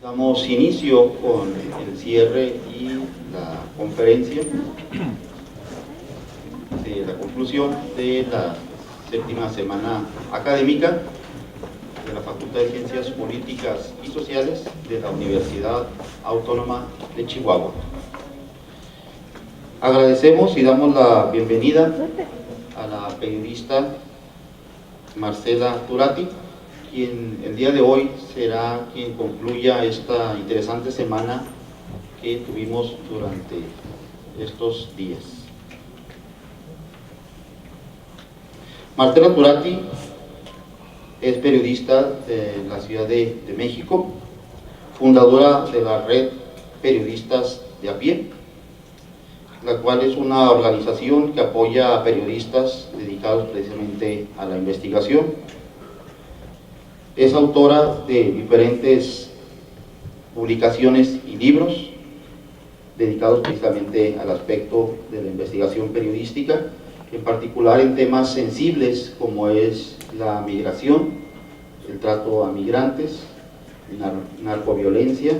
Damos inicio con el cierre y la conferencia de la conclusión de la séptima semana académica de la Facultad de Ciencias Políticas y Sociales de la Universidad Autónoma de Chihuahua. Agradecemos y damos la bienvenida a la periodista Marcela Turati, quien el día de hoy será quien concluya esta interesante semana que tuvimos durante estos días. Marcela Turati es periodista de la Ciudad de México, fundadora de la Red Periodistas de a Pie, la cual es una organización que apoya a periodistas dedicados precisamente a la investigación. Es autora de diferentes publicaciones y libros dedicados precisamente al aspecto de la investigación periodística, en particular en temas sensibles como es la migración, el trato a migrantes, narcoviolencia.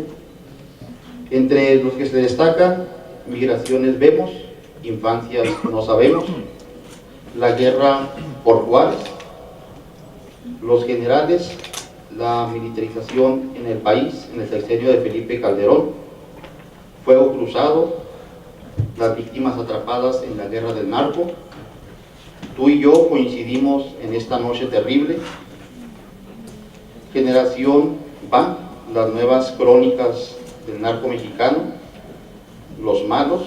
Entre los que se destacan: Migraciones vemos, Infancias no sabemos, La guerra por Juárez, Los generales, la militarización en el país en el sexenio de Felipe Calderón, Fuego cruzado, las víctimas atrapadas en la guerra del narco, Tú y yo coincidimos en esta noche terrible, Generación Va, las nuevas crónicas del narco mexicano, Los malos,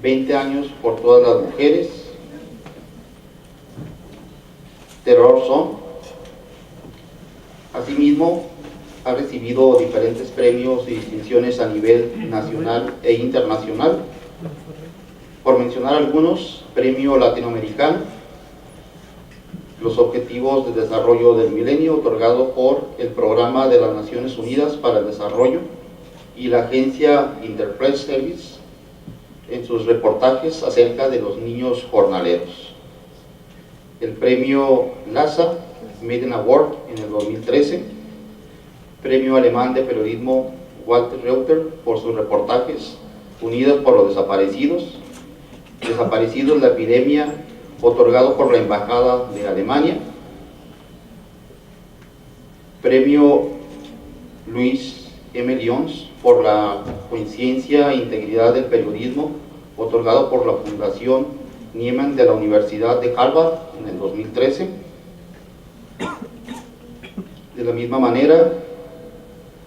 20 años por todas las mujeres, Terror Son. Asimismo, ha recibido diferentes premios y distinciones a nivel nacional e internacional. Por mencionar algunos: Premio Latinoamericano, los Objetivos de Desarrollo del Milenio, otorgado por el Programa de las Naciones Unidas para el Desarrollo y la agencia Interpress Service en sus reportajes acerca de los niños jornaleros. El Premio LASA Median Award en el 2013, Premio Alemán de Periodismo Walter Reuter por sus reportajes Unidos por los Desaparecidos, Desaparecidos la epidemia, otorgado por la Embajada de Alemania. Premio Luis M. Lyons por la conciencia e integridad del periodismo, otorgado por la Fundación Nieman de la Universidad de Harvard en el 2013. De la misma manera,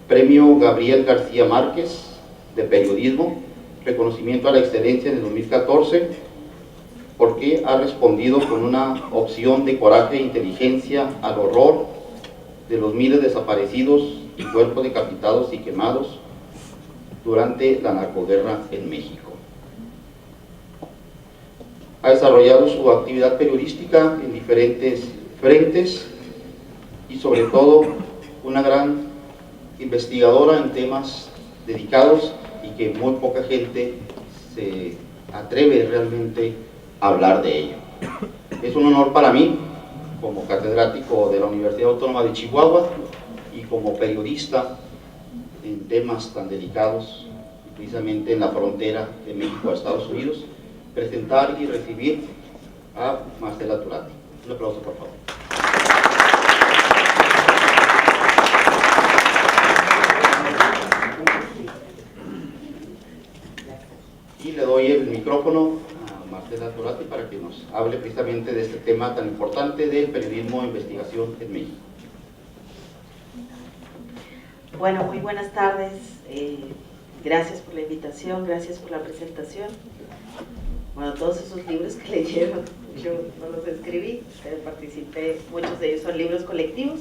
Premio Gabriel García Márquez de Periodismo, reconocimiento a la excelencia en el 2014, porque ha respondido con una opción de coraje e inteligencia al horror de los miles de desaparecidos y cuerpos decapitados y quemados durante la narcoguerra en México. Ha desarrollado su actividad periodística en diferentes frentes y sobre todo una gran investigadora en temas dedicados y que muy poca gente se atreve realmente a hablar de ello. Es un honor para mí, como catedrático de la Universidad Autónoma de Chihuahua y como periodista en temas tan delicados, precisamente en la frontera de México a Estados Unidos, presentar y recibir a Marcela Turati. Un aplauso, por favor. Y le doy el micrófono a Marcela Turati para que nos hable precisamente de este tema tan importante del periodismo de investigación en México. Bueno, muy buenas tardes. Gracias por la invitación, gracias por la presentación. Bueno, todos esos libros que leyeron, yo no los escribí, participé, muchos de ellos son libros colectivos.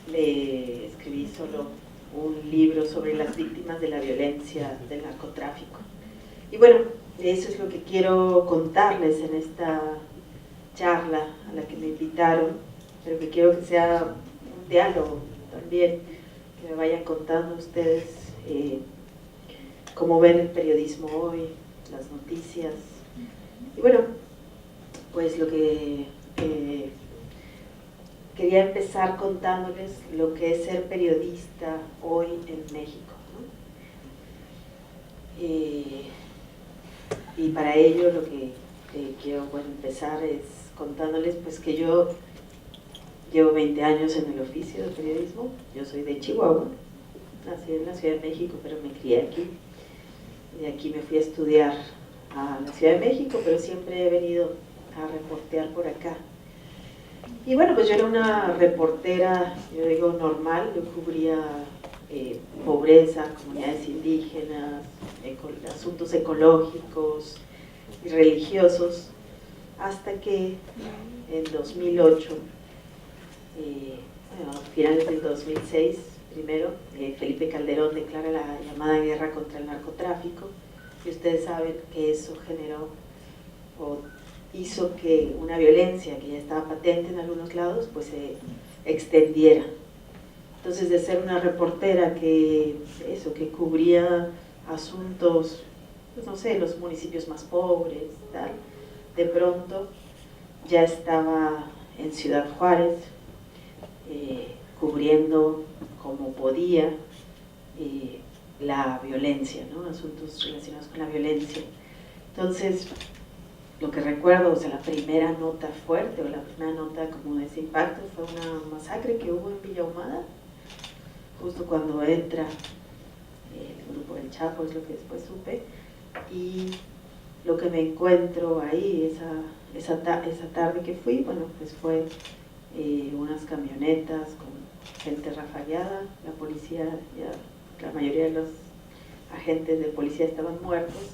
Le escribí solo un libro sobre las víctimas de la violencia del narcotráfico. Y bueno, eso es lo que quiero contarles en esta charla a la que me invitaron, pero que quiero que sea un diálogo también, que me vayan contando ustedes cómo ven el periodismo hoy, las noticias. Y bueno, pues lo que quería empezar contándoles lo que es ser periodista hoy en México, ¿no? Y para ello lo que quiero empezar es contándoles pues que yo llevo 20 años en el oficio de periodismo. Yo soy de Chihuahua, nací en la Ciudad de México, pero me crié aquí. De aquí me fui a estudiar a la Ciudad de México, pero siempre he venido a reportear por acá. Y bueno, pues yo era una reportera, yo digo normal, yo cubría pobreza, comunidades indígenas, asuntos ecológicos y religiosos, hasta que en 2008, bueno, a finales del 2006, primero, Felipe Calderón declara la llamada guerra contra el narcotráfico, y ustedes saben que eso generó o hizo que una violencia que ya estaba patente en algunos lados, pues se extendiera. Entonces, de ser una reportera que cubría asuntos, pues no sé, los municipios más pobres, tal, de pronto ya estaba en Ciudad Juárez, cubriendo como podía la violencia, ¿no? Asuntos relacionados con la violencia. Entonces, lo que recuerdo, o sea, la primera nota fuerte o la primera nota como de ese impacto fue una masacre que hubo en Villa Ahumada, justo cuando entra el grupo del Chapo, es lo que después supe, y lo que me encuentro ahí, esa tarde que fui, bueno, pues fue unas camionetas con gente rafagueada, la policía, ya, la mayoría de los agentes de policía estaban muertos,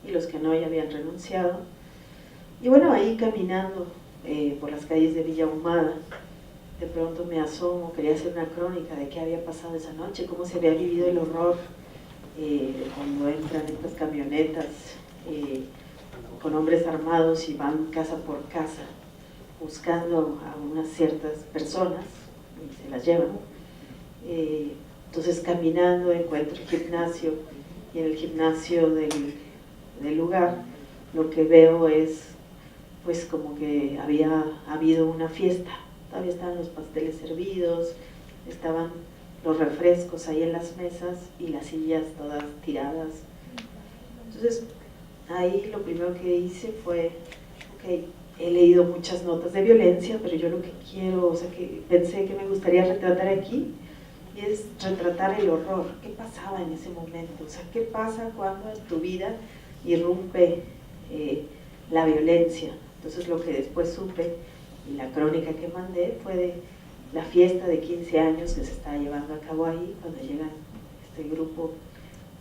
y los que no ya habían renunciado. Y bueno, ahí caminando por las calles de Villa Ahumada, de pronto me asomo, quería hacer una crónica de qué había pasado esa noche, cómo se había vivido el horror cuando entran estas camionetas con hombres armados y van casa por casa buscando a unas ciertas personas y se las llevan. Entonces, caminando encuentro el gimnasio, y en el gimnasio del lugar lo que veo es pues como que había habido una fiesta. Todavía estaban los pasteles servidos, estaban los refrescos ahí en las mesas y las sillas todas tiradas. Entonces, ahí lo primero que hice fue, ok, he leído muchas notas de violencia, pero yo lo que quiero, o sea, que pensé que me gustaría retratar aquí, y es retratar el horror. ¿Qué pasaba en ese momento? O sea, ¿qué pasa cuando en tu vida irrumpe la violencia? Entonces, lo que después supe, y la crónica que mandé, fue de la fiesta de 15 años que se estaba llevando a cabo ahí, cuando llegan este grupo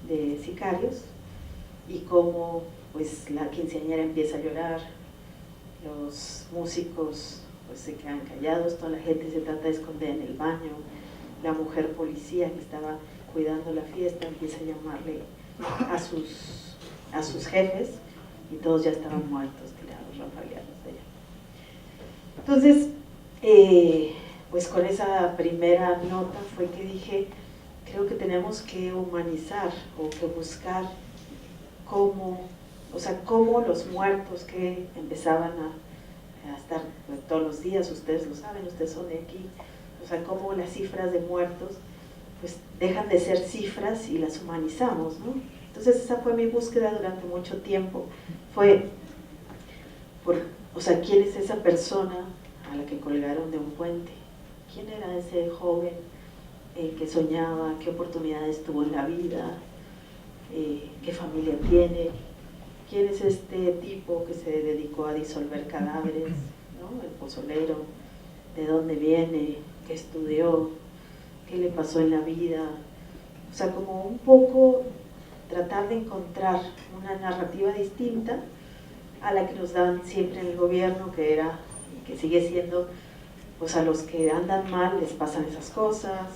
de sicarios, y cómo pues la quinceañera empieza a llorar, los músicos pues se quedan callados, toda la gente se trata de esconder en el baño, la mujer policía que estaba cuidando la fiesta empieza a llamarle a sus jefes, y todos ya estaban muertos, tirados, rafagueados de allá. Entonces, pues con esa primera nota fue que dije, creo que tenemos que humanizar o que buscar cómo los muertos que empezaban a estar todos los días, ustedes lo saben, ustedes son de aquí, o sea, cómo las cifras de muertos pues dejan de ser cifras y las humanizamos, ¿no? Entonces esa fue mi búsqueda durante mucho tiempo, o sea, ¿quién es esa persona a la que colgaron de un puente? ¿Quién era ese joven que soñaba? ¿Qué oportunidades tuvo en la vida? ¿Qué familia tiene? ¿Quién es este tipo que se dedicó a disolver cadáveres, ¿no? El pozolero, ¿de dónde viene? ¿Qué estudió? ¿Qué le pasó en la vida? O sea, como un poco tratar de encontrar una narrativa distinta a la que nos dan siempre en el gobierno, que era y que sigue siendo, pues a los que andan mal les pasan esas cosas,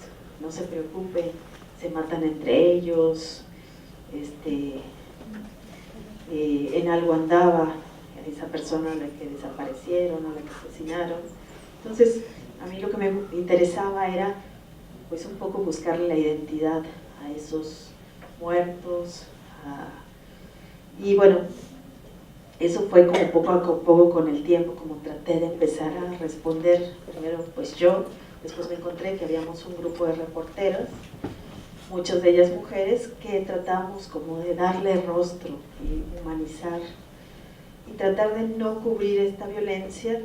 no se preocupen, se matan entre ellos, en algo andaba esa persona a la que desaparecieron, a la que asesinaron. Entonces, a mí lo que me interesaba era pues un poco buscarle la identidad a esos muertos, y bueno, eso fue como poco a poco con el tiempo, como traté de empezar a responder, primero pues yo, después me encontré que habíamos un grupo de reporteras, muchas de ellas mujeres, que tratamos como de darle rostro y humanizar y tratar de no cubrir esta violencia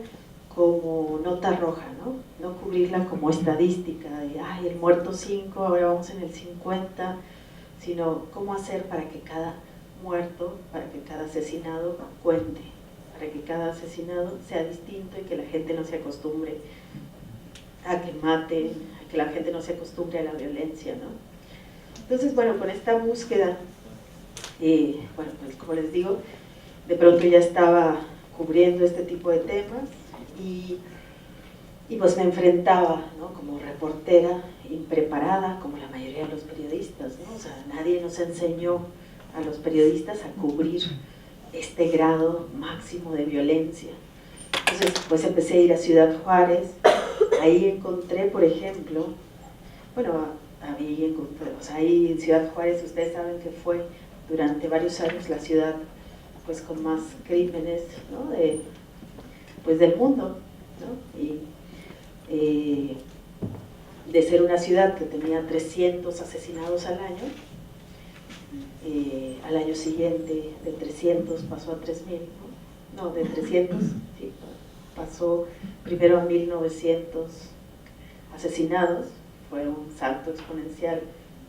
como nota roja, no cubrirla como estadística de ay, el muerto 5, ahora vamos en el 50, sino cómo hacer para que cada muerto, para que cada asesinado cuente, para que cada asesinado sea distinto y que la gente no se acostumbre a que maten, a que la gente no se acostumbre a la violencia, ¿no? Entonces, bueno, con esta búsqueda, bueno, pues como les digo, de pronto ya estaba cubriendo este tipo de temas y pues me enfrentaba, ¿no?, como reportera impreparada, como la mayoría de los periodistas, ¿no? O sea, nadie nos enseñó a los periodistas a cubrir este grado máximo de violencia. Entonces, pues empecé a ir a Ciudad Juárez, ahí encontré, por ejemplo, bueno, ahí encontré, o sea, ahí en Ciudad Juárez, ustedes saben que fue durante varios años la ciudad pues con más crímenes, ¿no?, pues del mundo, ¿no? Y de ser una ciudad que tenía 300 asesinados al año siguiente de 300 pasó a 3000, no, de 300, sí, pasó primero a 1900 asesinados, fue un salto exponencial,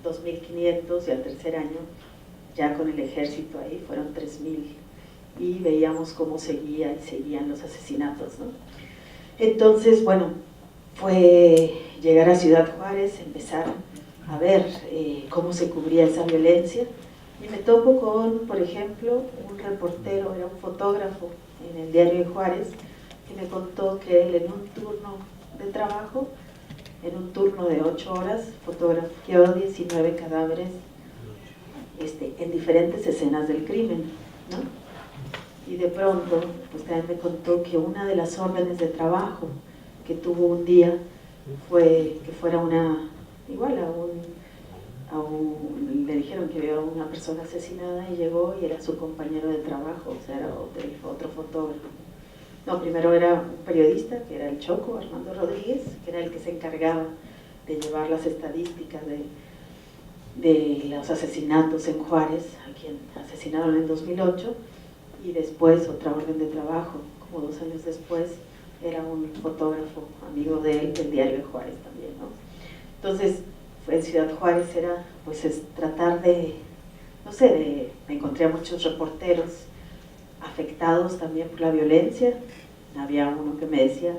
2500, y al tercer año, ya con el ejército ahí, fueron 3000, y veíamos cómo seguían los asesinatos, ¿no? Entonces, bueno, fue llegar a Ciudad Juárez, empezar a ver cómo se cubría esa violencia, y me topo con, por ejemplo, un reportero, era un fotógrafo en el diario de Juárez, que me contó que él en un turno de trabajo, en un turno de 8 horas, fotografió 19 cadáveres en diferentes escenas del crimen, ¿no? Y de pronto, pues también me contó que una de las órdenes de trabajo que tuvo un día fue que fuera le dijeron que había una persona asesinada y llegó y era su compañero de trabajo, o sea, era otro fotógrafo. No, primero era un periodista, que era el Choco, Armando Rodríguez, que era el que se encargaba de llevar las estadísticas de los asesinatos en Juárez, a quien asesinaron en 2008, y después otra orden de trabajo, como 2 años después, era un fotógrafo, amigo de él, del diario de Juárez también, ¿no? Entonces, en Ciudad Juárez era, pues, tratar de, no sé, me encontré a muchos reporteros afectados también por la violencia. Había uno que me decía,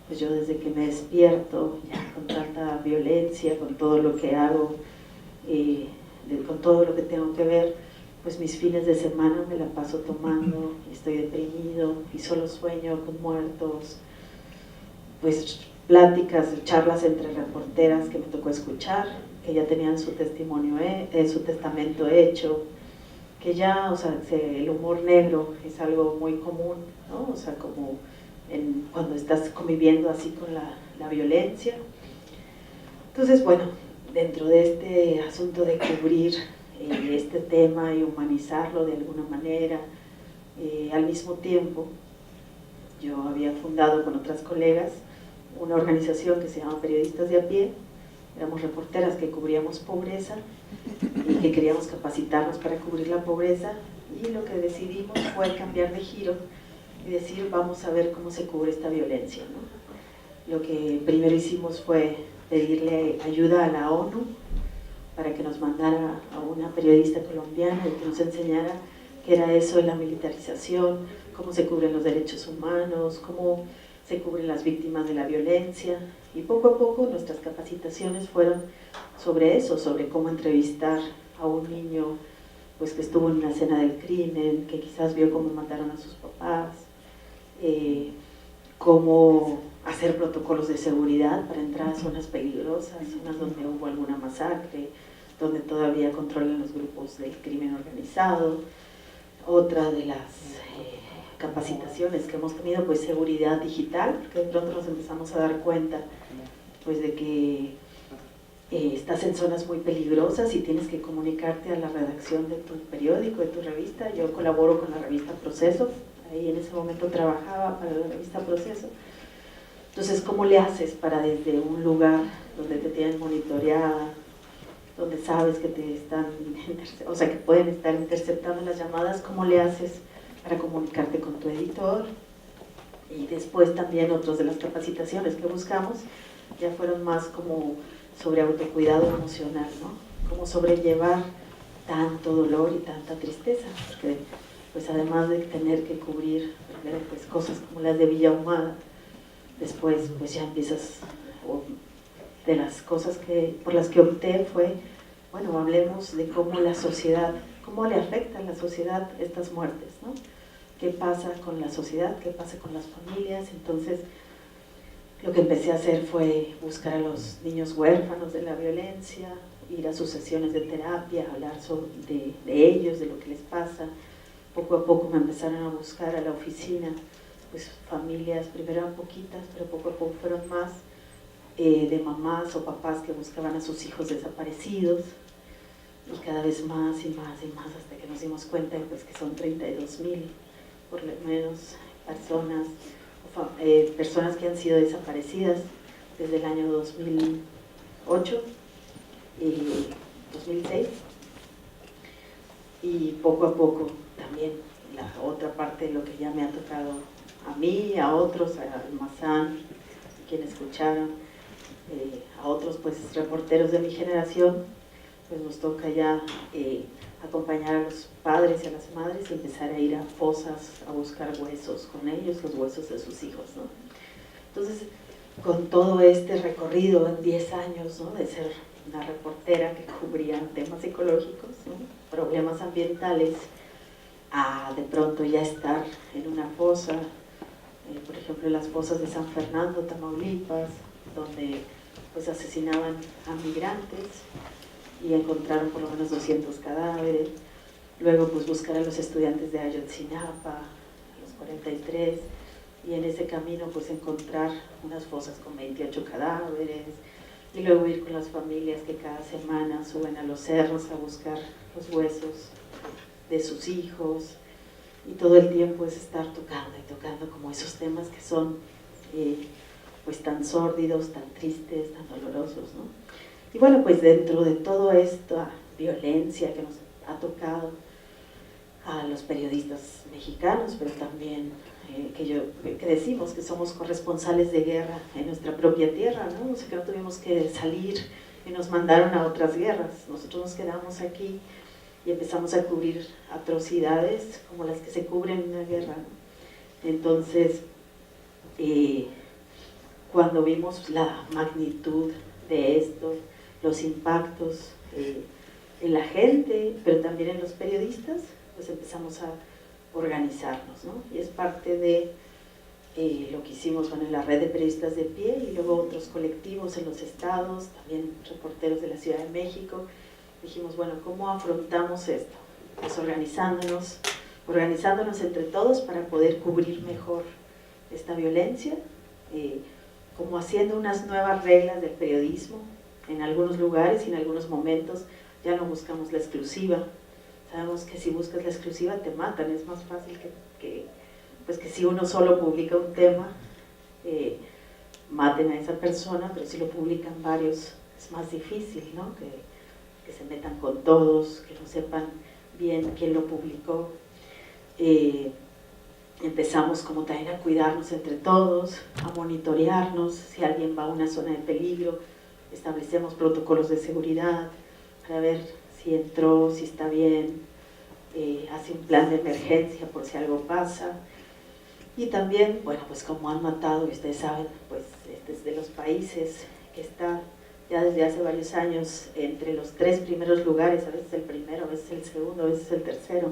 pues yo desde que me despierto, ya con tanta violencia, con todo lo que hago, con todo lo que tengo que ver, pues mis fines de semana me la paso tomando, y estoy deprimido, y solo sueño con muertos. Pues pláticas, charlas entre reporteras que me tocó escuchar, que ya tenían su testimonio, su testamento hecho, que ya, o sea, el humor negro es algo muy común, ¿no? O sea, como cuando estás conviviendo así con la violencia. Entonces, bueno, dentro de este asunto de cubrir este tema y humanizarlo de alguna manera, al mismo tiempo, yo había fundado con otras colegas una organización que se llama Periodistas de a Pie. Éramos reporteras que cubríamos pobreza y que queríamos capacitarnos para cubrir la pobreza, y lo que decidimos fue cambiar de giro y decir, vamos a ver cómo se cubre esta violencia, ¿no? Lo que primero hicimos fue pedirle ayuda a la ONU para que nos mandara a una periodista colombiana y que nos enseñara qué era eso de la militarización, cómo se cubren los derechos humanos, cómo se cubren las víctimas de la violencia, y poco a poco nuestras capacitaciones fueron sobre eso, sobre cómo entrevistar a un niño pues que estuvo en una escena del crimen, que quizás vio cómo mataron a sus papás, cómo hacer protocolos de seguridad para entrar a zonas peligrosas, zonas donde hubo alguna masacre, donde todavía controlan los grupos del crimen organizado. Otra de las capacitaciones que hemos tenido, pues seguridad digital, porque de pronto nos empezamos a dar cuenta pues de que estás en zonas muy peligrosas y tienes que comunicarte a la redacción de tu periódico, de tu revista. Yo colaboro con la revista Proceso, ahí en ese momento trabajaba para la revista Proceso. Entonces, ¿cómo le haces para desde un lugar donde te tienen monitoreada, donde sabes que te están, o sea, que pueden estar interceptando las llamadas, cómo le haces para comunicarte con tu editor? Y después también otras de las capacitaciones que buscamos ya fueron más como sobre autocuidado emocional, ¿no? Cómo sobrellevar tanto dolor y tanta tristeza, porque pues además de tener que cubrir primero pues cosas como las de Villa Ahumada, después pues ya empiezas, de las cosas por las que opté fue, bueno, hablemos de cómo la sociedad, cómo le afecta a la sociedad estas muertes, ¿no? ¿Qué pasa con la sociedad? ¿Qué pasa con las familias? Entonces, lo que empecé a hacer fue buscar a los niños huérfanos de la violencia, ir a sus sesiones de terapia, hablar de ellos, de lo que les pasa. Poco a poco me empezaron a buscar a la oficina, pues familias, primero eran poquitas, pero poco a poco fueron más, de mamás o papás que buscaban a sus hijos desaparecidos, y cada vez más y más y más, hasta que nos dimos cuenta pues, que son 32,000, por lo menos, personas que han sido desaparecidas desde el año 2008 y 2006, y poco a poco también la otra parte de lo que ya me ha tocado a mí, a otros, a Almazán, quienes escucharon, a otros pues reporteros de mi generación, pues nos toca ya acompañar a los padres y a las madres y empezar a ir a fosas a buscar huesos con ellos, los huesos de sus hijos, ¿no? Entonces, con todo este recorrido en 10 años, ¿no? De ser una reportera que cubría temas ecológicos, ¿no? Problemas ambientales, a de pronto ya estar en una fosa, por ejemplo las fosas de San Fernando, Tamaulipas, donde pues asesinaban a migrantes y encontraron por lo menos 200 cadáveres. Luego pues buscar a los estudiantes de Ayotzinapa, los 43, y en ese camino pues encontrar unas fosas con 28 cadáveres, y luego ir con las familias que cada semana suben a los cerros a buscar los huesos de sus hijos, y todo el tiempo es estar tocando y tocando como esos temas que son pues tan sórdidos, tan tristes, tan dolorosos, ¿no? Y bueno, pues dentro de toda esta violencia que nos ha tocado a los periodistas mexicanos, pero también que decimos que somos corresponsales de guerra en nuestra propia tierra, ¿no? O sea, que no tuvimos que salir y nos mandaron a otras guerras. Nosotros nos quedamos aquí y empezamos a cubrir atrocidades como las que se cubren en una guerra, ¿no? Entonces, cuando vimos la magnitud de esto, los impactos en la gente, pero también en los periodistas, pues empezamos a organizarnos, ¿no? Y es parte de lo que hicimos, bueno, en la red de periodistas de pie, y luego otros colectivos en los estados, también reporteros de la Ciudad de México. Dijimos, bueno, ¿cómo afrontamos esto? Pues organizándonos entre todos para poder cubrir mejor esta violencia, como haciendo unas nuevas reglas del periodismo. En algunos lugares y en algunos momentos ya no buscamos la exclusiva. Sabemos que si buscas la exclusiva te matan, es más fácil pues que si uno solo publica un tema, maten a esa persona, pero si lo publican varios es más difícil, ¿no? Que se metan con todos, que no sepan bien quién lo publicó. Empezamos como también a cuidarnos entre todos, a monitorearnos, si alguien va a una zona de peligro, establecemos protocolos de seguridad para ver si entró, si está bien, hace un plan de emergencia por si algo pasa. Y también, bueno, pues como han matado, y ustedes saben, pues este es de los países que está ya desde hace varios años entre los 3 primeros lugares, a veces el primero, a veces el segundo, a veces el tercero,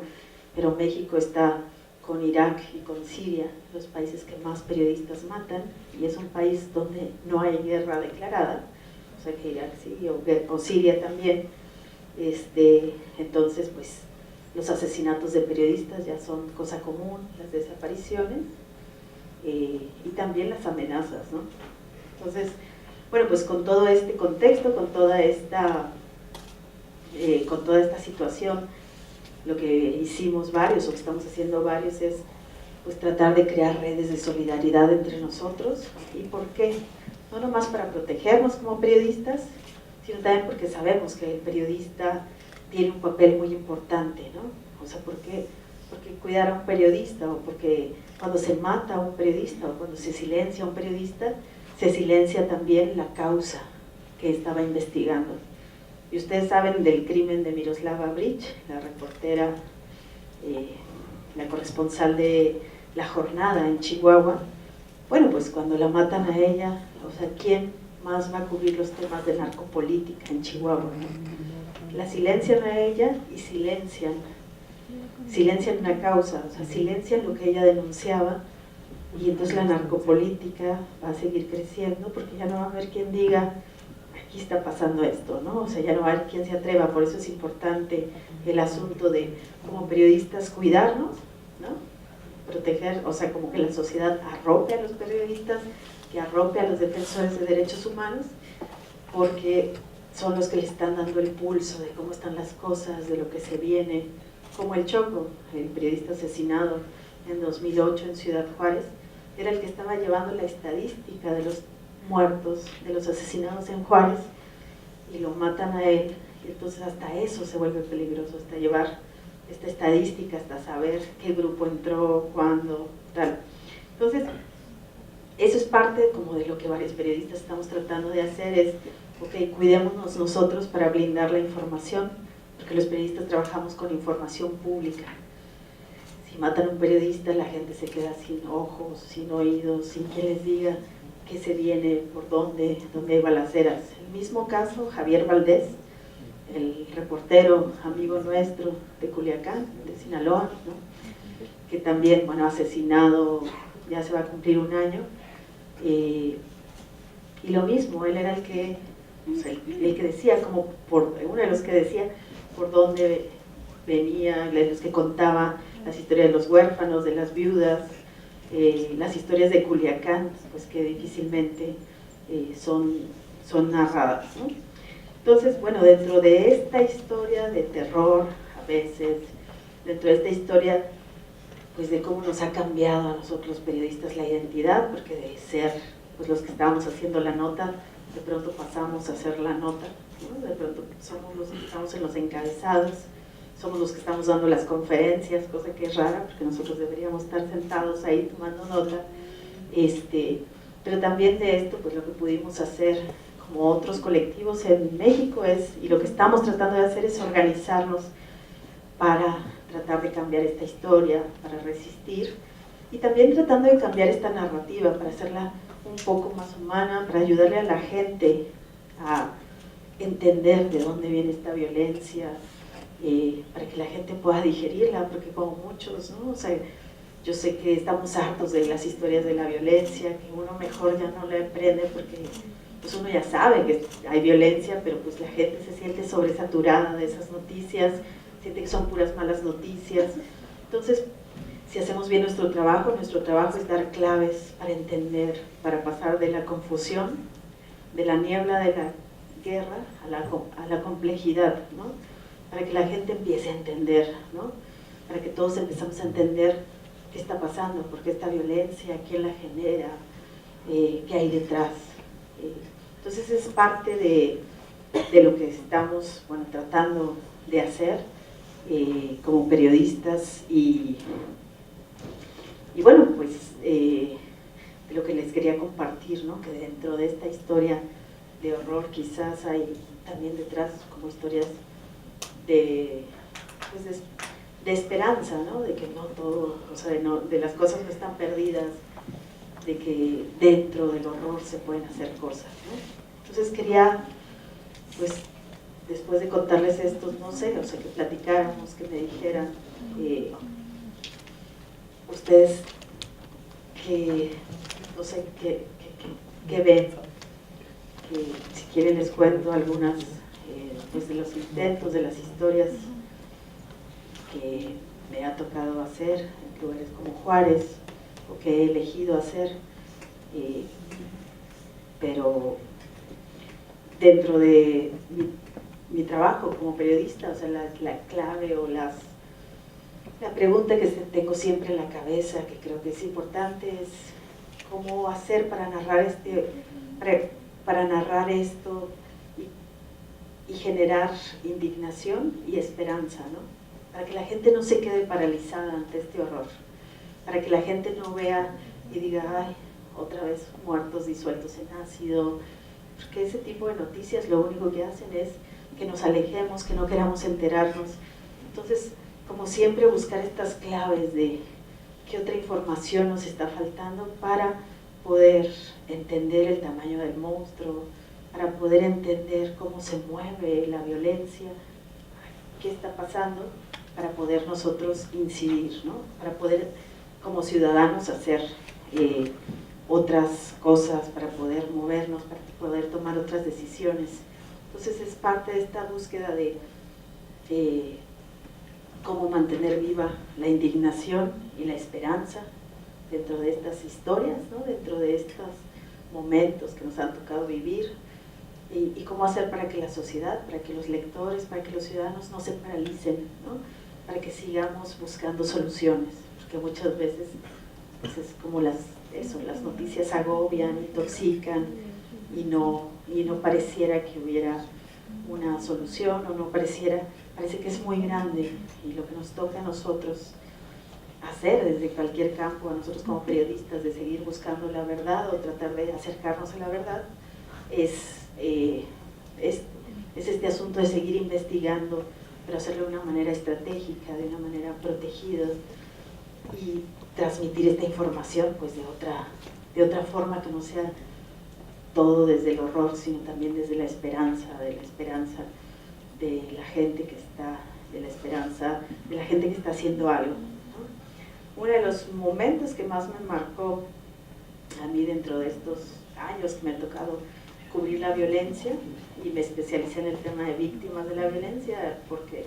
pero México está con Irak y con Siria, los países que más periodistas matan, y es un país donde no hay guerra declarada, o sea que Irak sí, o Siria también. Entonces pues los asesinatos de periodistas ya son cosa común, las desapariciones, y también las amenazas, ¿no? Entonces, bueno, pues con todo este contexto, con toda esta situación, lo que hicimos varios, o que estamos haciendo varios, es pues tratar de crear redes de solidaridad entre nosotros. ¿Y por qué? No nomás para protegernos como periodistas, sino también porque sabemos que el periodista tiene un papel muy importante, ¿no? O sea, ¿por qué? Porque cuidar a un periodista, o porque cuando se mata a un periodista, o cuando se silencia a un periodista, se silencia también la causa que estaba investigando. Y ustedes saben del crimen de Miroslava Breach, la reportera, la corresponsal de La Jornada en Chihuahua. Bueno, pues cuando la matan a ella, o sea, ¿quién más va a cubrir los temas de narcopolítica en Chihuahua, ¿no? La silencian a ella y silencian una causa, o sea, silencian lo que ella denunciaba, y entonces la narcopolítica va a seguir creciendo porque ya no va a haber quien diga aquí está pasando esto, ¿no? O sea, ya no va a haber quien se atreva. Por eso es importante el asunto de, como periodistas, cuidarnos, ¿no? Proteger, o sea, como que la sociedad arrope a los periodistas, que arrope a los defensores de derechos humanos, porque son los que le están dando el pulso de cómo están las cosas, de lo que se viene, como el Choco, el periodista asesinado en 2008 en Ciudad Juárez, era el que estaba llevando la estadística de los muertos, de los asesinados en Juárez, y lo matan a él, y entonces hasta eso se vuelve peligroso, hasta llevar esta estadística, hasta saber qué grupo entró, cuándo, tal. Entonces, eso es parte como de lo que varios periodistas estamos tratando de hacer, es, ok, cuidémonos nosotros para blindar la información, porque los periodistas trabajamos con información pública. Si matan a un periodista, la gente se queda sin ojos, sin oídos, sin quien les diga qué se viene, por dónde hay balaceras. El mismo caso, Javier Valdés, el reportero amigo nuestro de Culiacán, de Sinaloa, ¿no? Que también, bueno, asesinado, ya se va a cumplir un año, y lo mismo, él era el que, o sea, el que decía, como uno de los que decía por dónde venía, de los que contaba las historias de los huérfanos, de las viudas, las historias de Culiacán, pues que difícilmente son narradas, ¿no? Entonces, bueno, dentro de esta historia de terror, a veces, dentro de esta historia, pues de cómo nos ha cambiado a nosotros los periodistas la identidad, porque de ser pues los que estábamos haciendo la nota, de pronto pasamos a hacer la nota, ¿no? De pronto somos los que estamos en los encabezados, somos los que estamos dando las conferencias, cosa que es rara, porque nosotros deberíamos estar sentados ahí tomando nota, pero también de esto, pues lo que pudimos hacer como otros colectivos en México es, y lo que estamos tratando de hacer es organizarnos para tratar de cambiar esta historia, para resistir, y también tratando de cambiar esta narrativa, para hacerla un poco más humana, para ayudarle a la gente a entender de dónde viene esta violencia, para que la gente pueda digerirla, porque como muchos, ¿no? O sea, yo sé que estamos hartos de las historias de la violencia, que uno mejor ya no le aprende porque pues uno ya sabe que hay violencia, pero pues la gente se siente sobresaturada de esas noticias, siente que son puras malas noticias. Entonces, si hacemos bien nuestro trabajo es dar claves para entender, para pasar de la confusión, de la niebla de la guerra a la complejidad, ¿no? Para que la gente empiece a entender, ¿no? Para que todos empezamos a entender qué está pasando, por qué esta violencia, quién la genera, qué hay detrás. Entonces es parte de lo que estamos, bueno, tratando de hacer como periodistas y bueno, pues de lo que les quería compartir, ¿no? Que dentro de esta historia de horror quizás hay también detrás como historias de esperanza, ¿no? De que no todo, o sea, de las cosas no están perdidas, de que dentro del horror se pueden hacer cosas, ¿no? Entonces quería, pues, después de contarles esto, no sé, o sea, que platicáramos, que me dijeran ustedes que, no sé, que ven, que si quieren les cuento algunas pues de los intentos, de las historias que me ha tocado hacer en lugares como Juárez, o que he elegido hacer, pero dentro de mi trabajo como periodista, o sea, la clave o La pregunta que tengo siempre en la cabeza, que creo que es importante, es cómo hacer para narrar esto y generar indignación y esperanza, ¿no? Para que la gente no se quede paralizada ante este horror, para que la gente no vea y diga, ay, otra vez muertos disueltos en ácido, porque ese tipo de noticias lo único que hacen es que nos alejemos, que no queramos enterarnos. Entonces, como siempre, buscar estas claves de qué otra información nos está faltando para poder entender el tamaño del monstruo, para poder entender cómo se mueve la violencia, qué está pasando, para poder nosotros incidir, ¿no? Para poder, como ciudadanos, hacer otras cosas, para poder movernos, para poder tomar otras decisiones. Entonces es parte de esta búsqueda de cómo mantener viva la indignación y la esperanza dentro de estas historias, ¿no? Dentro de estos momentos que nos han tocado vivir, y cómo hacer para que la sociedad, para que los lectores, para que los ciudadanos no se paralicen, ¿no? Para que sigamos buscando soluciones, porque muchas veces pues es como las noticias agobian, intoxican, y no pareciera que hubiera una solución, o no parece que es muy grande, y lo que nos toca a nosotros hacer desde cualquier campo, a nosotros como periodistas, de seguir buscando la verdad o tratar de acercarnos a la verdad, es este asunto de seguir investigando, pero hacerlo de una manera estratégica, de una manera protegida, y transmitir esta información pues de otra forma, que no sea todo desde el horror, sino también desde la esperanza de la gente que está, de la esperanza de la gente que está haciendo algo, ¿no? Uno de los momentos que más me marcó a mí dentro de estos años que me ha tocado cubrir la violencia, y me especialicé en el tema de víctimas de la violencia porque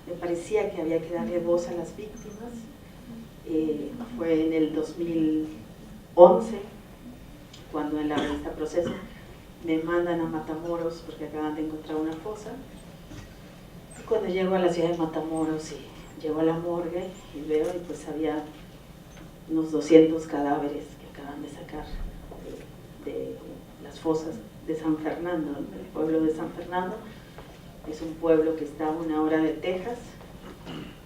me parecía que había que darle voz a las víctimas, fue en el 2011 cuando en la revista Proceso me mandan a Matamoros porque acaban de encontrar una fosa. Y cuando llego a la ciudad de Matamoros y llego a la morgue y veo, y pues había unos 200 cadáveres que acaban de sacar de las fosas de San Fernando, el pueblo de San Fernando. Es un pueblo que está a 1 hora de Texas,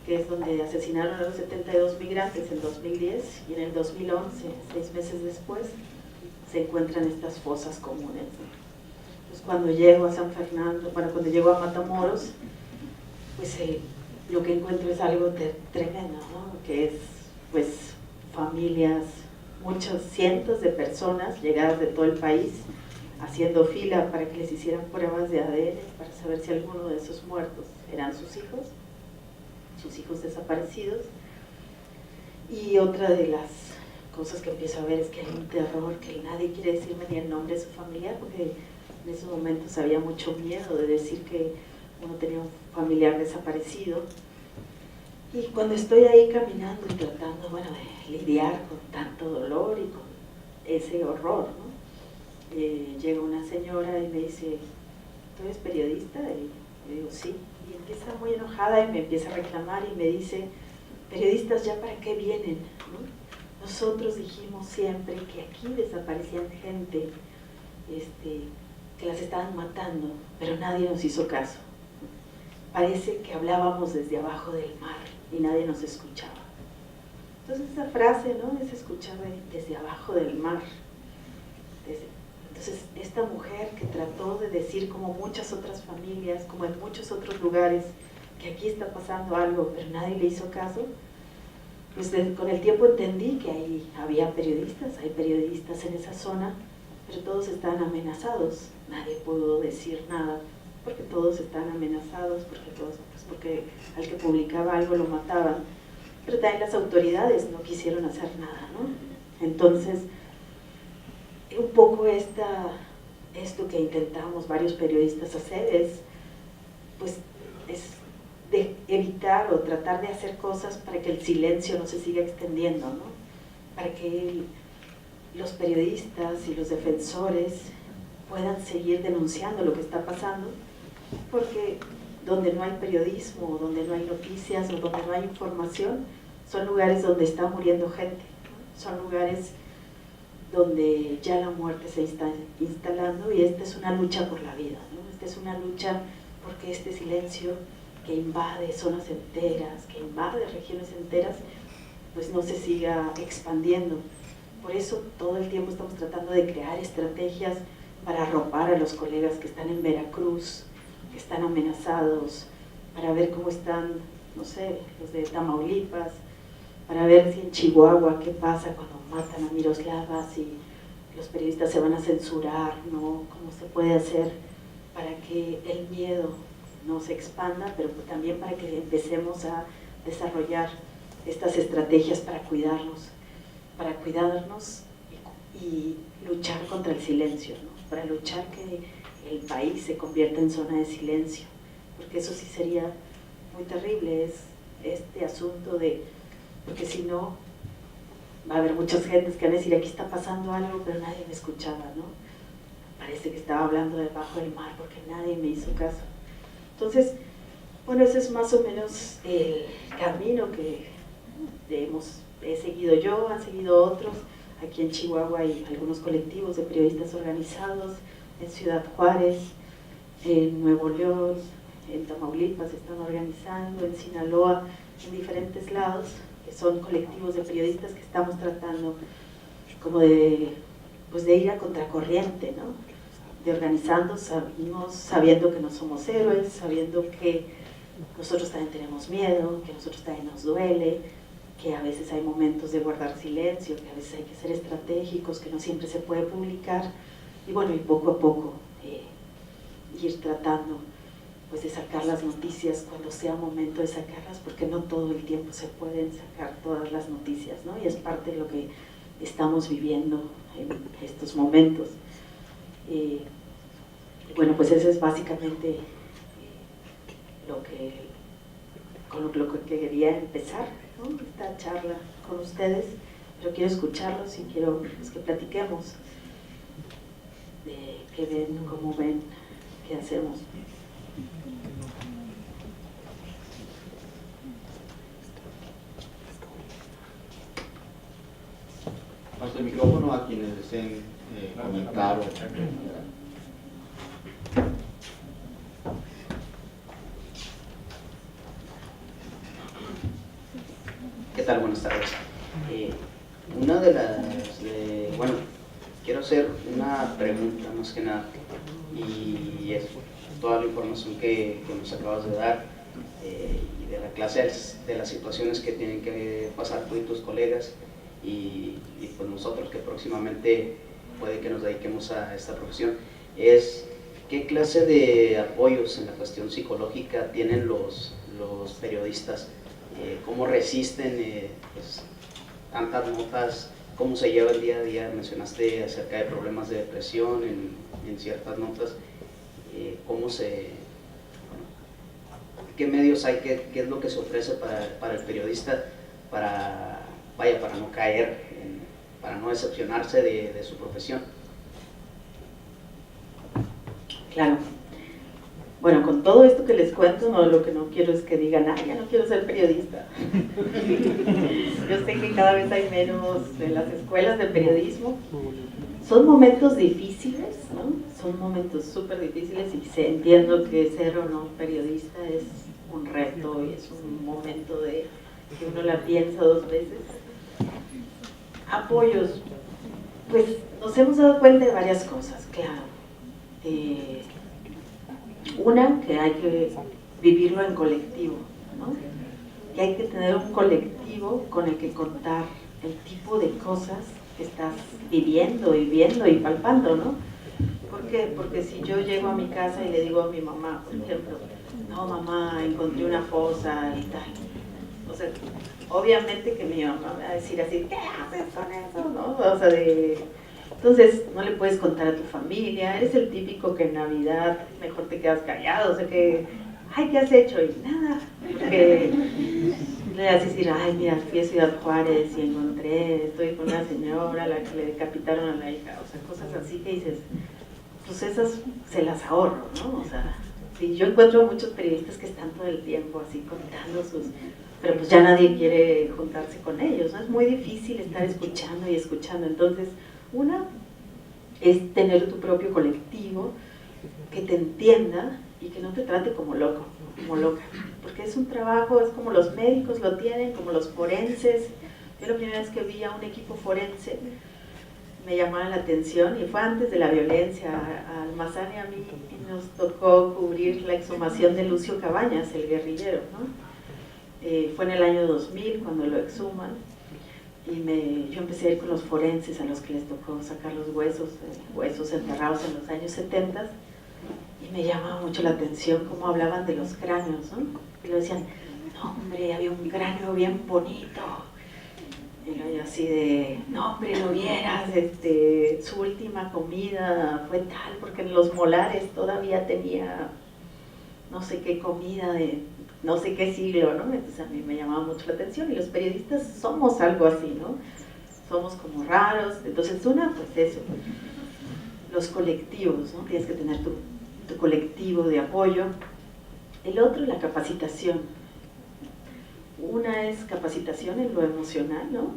que es donde asesinaron a los 72 migrantes en 2010, y en el 2011, 6 meses después, se encuentran estas fosas comunes. Pues cuando llego a San Fernando, cuando llego a Matamoros, pues lo que encuentro es algo tremendo, ¿no? Que es pues familias, muchos cientos de personas llegadas de todo el país, haciendo fila para que les hicieran pruebas de ADN para saber si alguno de esos muertos eran sus hijos desaparecidos. Y otra de las cosas que empiezo a ver es que hay un terror, que nadie quiere decirme ni el nombre de su familiar, porque en esos momentos había mucho miedo de decir que uno tenía un familiar desaparecido. Y cuando estoy ahí caminando y tratando, bueno, de lidiar con tanto dolor y con ese horror, ¿no? Llega una señora y me dice, ¿tú eres periodista? Y yo digo, sí. Y empieza muy enojada y me empieza a reclamar y me dice, periodistas, ¿ya para qué vienen? ¿No? Nosotros dijimos siempre que aquí desaparecían gente, que las estaban matando, pero nadie nos hizo caso. Parece que hablábamos desde abajo del mar y nadie nos escuchaba. Entonces esa frase, ¿no? Es escuchar desde abajo del mar. Entonces esta mujer que trató de decir, como muchas otras familias, como en muchos otros lugares, que aquí está pasando algo, pero nadie le hizo caso, pues con el tiempo entendí que ahí había periodistas, hay periodistas en esa zona, pero todos estaban amenazados, nadie pudo decir nada, porque todos estaban amenazados, porque al que publicaba algo lo mataban, pero también las autoridades no quisieron hacer nada, ¿no? Entonces, un poco esto que intentamos varios periodistas hacer es de evitar o tratar de hacer cosas para que el silencio no se siga extendiendo, ¿no? Para que los periodistas y los defensores puedan seguir denunciando lo que está pasando, porque donde no hay periodismo, donde no hay noticias o donde no hay información, son lugares donde está muriendo gente, ¿no? Son lugares donde ya la muerte se está instalando, y esta es una lucha por la vida, ¿no? Esta es una lucha porque este silencio que invade zonas enteras, que invade regiones enteras, pues no se siga expandiendo. Por eso todo el tiempo estamos tratando de crear estrategias para arropar a los colegas que están en Veracruz, que están amenazados, para ver cómo están, no sé, los de Tamaulipas, para ver si en Chihuahua qué pasa cuando matan a Miroslava, si los periodistas se van a censurar, ¿no? Cómo se puede hacer para que el miedo no se expanda, pero también para que empecemos a desarrollar estas estrategias para cuidarnos y luchar contra el silencio, ¿no? Para luchar que el país se convierta en zona de silencio, porque eso sí sería muy terrible, es este asunto de, porque si no, va a haber muchas gentes que van a decir, aquí está pasando algo, pero nadie me escuchaba, ¿no? Parece que estaba hablando debajo del mar porque nadie me hizo caso. Entonces, bueno, ese es más o menos el camino que he seguido yo, han seguido otros. Aquí en Chihuahua hay algunos colectivos de periodistas organizados, en Ciudad Juárez, en Nuevo León, en Tamaulipas se están organizando, en Sinaloa, en diferentes lados, que son colectivos de periodistas que estamos tratando como de ir a contracorriente, ¿no? De organizarnos, sabiendo que no somos héroes, sabiendo que nosotros también tenemos miedo, que a nosotros también nos duele, que a veces hay momentos de guardar silencio, que a veces hay que ser estratégicos, que no siempre se puede publicar, y bueno, y poco a poco ir tratando pues de sacar las noticias cuando sea momento de sacarlas, porque no todo el tiempo se pueden sacar todas las noticias, ¿no? Y es parte de lo que estamos viviendo en estos momentos. Bueno, pues eso es básicamente con lo que quería empezar, ¿no? Esta charla con ustedes, pero quiero escucharlos y quiero pues, que platiquemos de qué ven, cómo ven, qué hacemos. Paso el micrófono a quienes deseen comentar. ¿Qué tal? Buenas tardes. Una de las... bueno, quiero hacer una pregunta más que nada, y es toda la información que nos acabas de dar y de la clase, de las situaciones que tienen que pasar tú y tus colegas y pues nosotros que próximamente puede que nos dediquemos a esta profesión, es qué clase de apoyos en la cuestión psicológica tienen los periodistas, cómo resisten pues, tantas notas, cómo se lleva el día a día. Mencionaste acerca de problemas de depresión en ciertas notas, cómo qué medios hay, qué es lo que se ofrece para el periodista para no caer, para no decepcionarse de su profesión. Claro. Bueno, con todo esto que les cuento, no, lo que no quiero es que digan, ya no quiero ser periodista. Yo sé que cada vez hay menos en las escuelas de periodismo. Son momentos difíciles, ¿no? Son momentos súper difíciles y entiendo que ser o no periodista es un reto y es un momento de que uno la piensa dos veces. Apoyos, pues nos hemos dado cuenta de varias cosas, claro. Una, que hay que vivirlo en colectivo, ¿no? Que hay que tener un colectivo con el que contar el tipo de cosas que estás viviendo y viendo y palpando, ¿no? ¿Por qué? Porque si yo llego a mi casa y le digo a mi mamá, por ejemplo, no mamá, encontré una fosa y tal, o sea, obviamente que mi mamá me va a decir así, ¿qué haces con eso? ¿No? O sea, entonces no le puedes contar a tu familia, eres el típico que en Navidad mejor te quedas callado, o sea que, ay, ¿qué has hecho? Y nada, porque le vas a decir, ay, mira, fui a Ciudad Juárez y estoy con una señora a la que le decapitaron a la hija, o sea, cosas así que dices, pues esas se las ahorro, ¿no? O sea, Sí, yo encuentro muchos periodistas que están todo el tiempo así contando sus... Pero pues ya nadie quiere juntarse con ellos, ¿no? Es muy difícil estar escuchando y escuchando. Entonces, una es tener tu propio colectivo que te entienda y que no te trate como loco, como loca. Porque es un trabajo, es como los médicos lo tienen, como los forenses. Yo la primera vez que vi a un equipo forense me llamaba la atención y fue antes de la violencia. A Almazán y a mí nos tocó cubrir la exhumación de Lucio Cabañas, el guerrillero, ¿no? Fue en el año 2000 cuando lo exhuman y yo empecé a ir con los forenses a los que les tocó sacar los huesos enterrados en los años 70 y me llamaba mucho la atención cómo hablaban de los cráneos, ¿no? Y lo decían, no hombre, había un cráneo bien bonito. Y luego yo así de, no hombre, lo vieras, su última comida fue tal, porque en los molares todavía tenía no sé qué comida de no sé qué siglo, ¿no? Entonces a mí me llamaba mucho la atención y los periodistas somos algo así, ¿no? Somos como raros. Entonces una, pues eso, los colectivos, ¿no? Tienes que tener tu colectivo de apoyo. El otro, la capacitación. Una es capacitación en lo emocional, ¿no?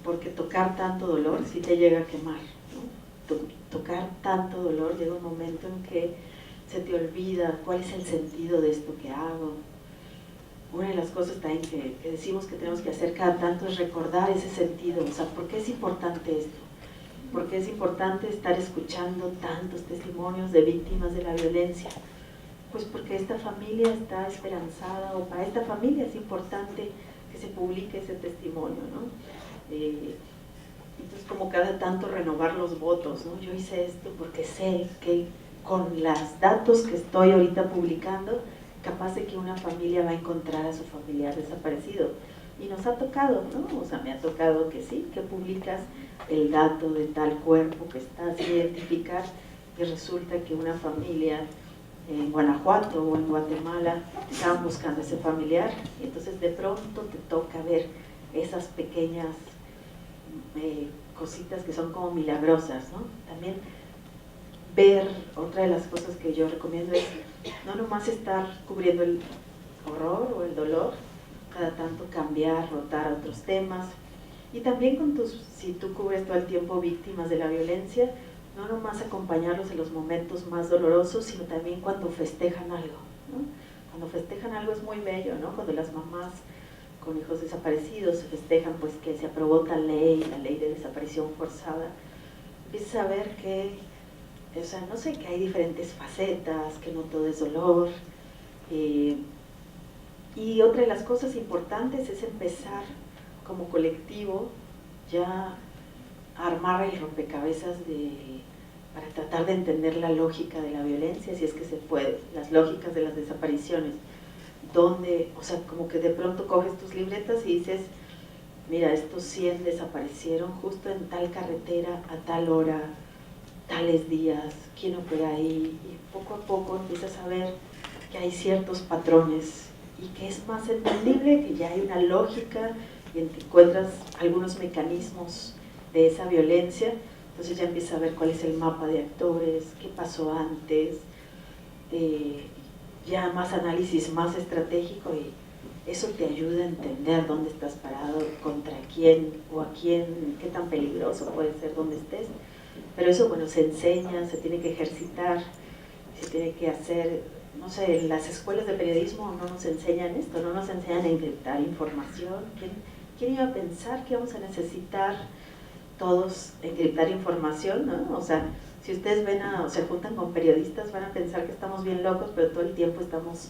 Porque tocar tanto dolor sí te llega a quemar, ¿no? Tocar tanto dolor llega un momento en que se te olvida cuál es el sentido de esto que hago. Una de las cosas también que decimos que tenemos que hacer cada tanto es recordar ese sentido. O sea, ¿por qué es importante esto? ¿Por qué es importante estar escuchando tantos testimonios de víctimas de la violencia? Pues porque esta familia está esperanzada, o para esta familia es importante que se publique ese testimonio, ¿no? Entonces, como cada tanto renovar los votos, ¿no? Yo hice esto porque sé que con los datos que estoy ahorita publicando, capaz de que una familia va a encontrar a su familiar desaparecido. Y nos ha tocado, ¿no? O sea, me ha tocado que sí, que publicas el dato de tal cuerpo que estás sin identificar y resulta que una familia en Guanajuato o en Guatemala estaban buscando a ese familiar y entonces de pronto te toca ver esas pequeñas cositas que son como milagrosas, ¿no? También ver, otra de las cosas que yo recomiendo es no nomás estar cubriendo el horror o el dolor, cada tanto cambiar, rotar a otros temas y también si tú cubres todo el tiempo víctimas de la violencia, no nomás acompañarlos en los momentos más dolorosos, sino también cuando festejan algo, ¿no? Cuando festejan algo es muy bello, ¿no? Cuando las mamás con hijos desaparecidos festejan pues que se aprobó tal ley, la ley de desaparición forzada, empiezas a ver que, o sea, no sé, que hay diferentes facetas, que no todo es dolor. Y otra de las cosas importantes es empezar como colectivo ya a armar el rompecabezas para tratar de entender la lógica de la violencia, si es que se puede, las lógicas de las desapariciones, donde, o sea, como que de pronto coges tus libretas y dices, mira, estos 100 desaparecieron justo en tal carretera, a tal hora, tales días, quién opera ahí, y poco a poco empiezas a ver que hay ciertos patrones y que es más entendible, que ya hay una lógica y encuentras algunos mecanismos de esa violencia, entonces ya empiezas a ver cuál es el mapa de actores, qué pasó antes, ya más análisis más estratégico y eso te ayuda a entender dónde estás parado, contra quién o a quién, qué tan peligroso puede ser donde estés. Pero eso, bueno, se enseña, se tiene que ejercitar, se tiene que hacer, no sé, en las escuelas de periodismo no nos enseñan esto, no nos enseñan a encriptar información. ¿Quién iba a pensar que íbamos a necesitar todos encriptar información, ¿no? O sea, si ustedes ven o se juntan con periodistas, van a pensar que estamos bien locos, pero todo el tiempo estamos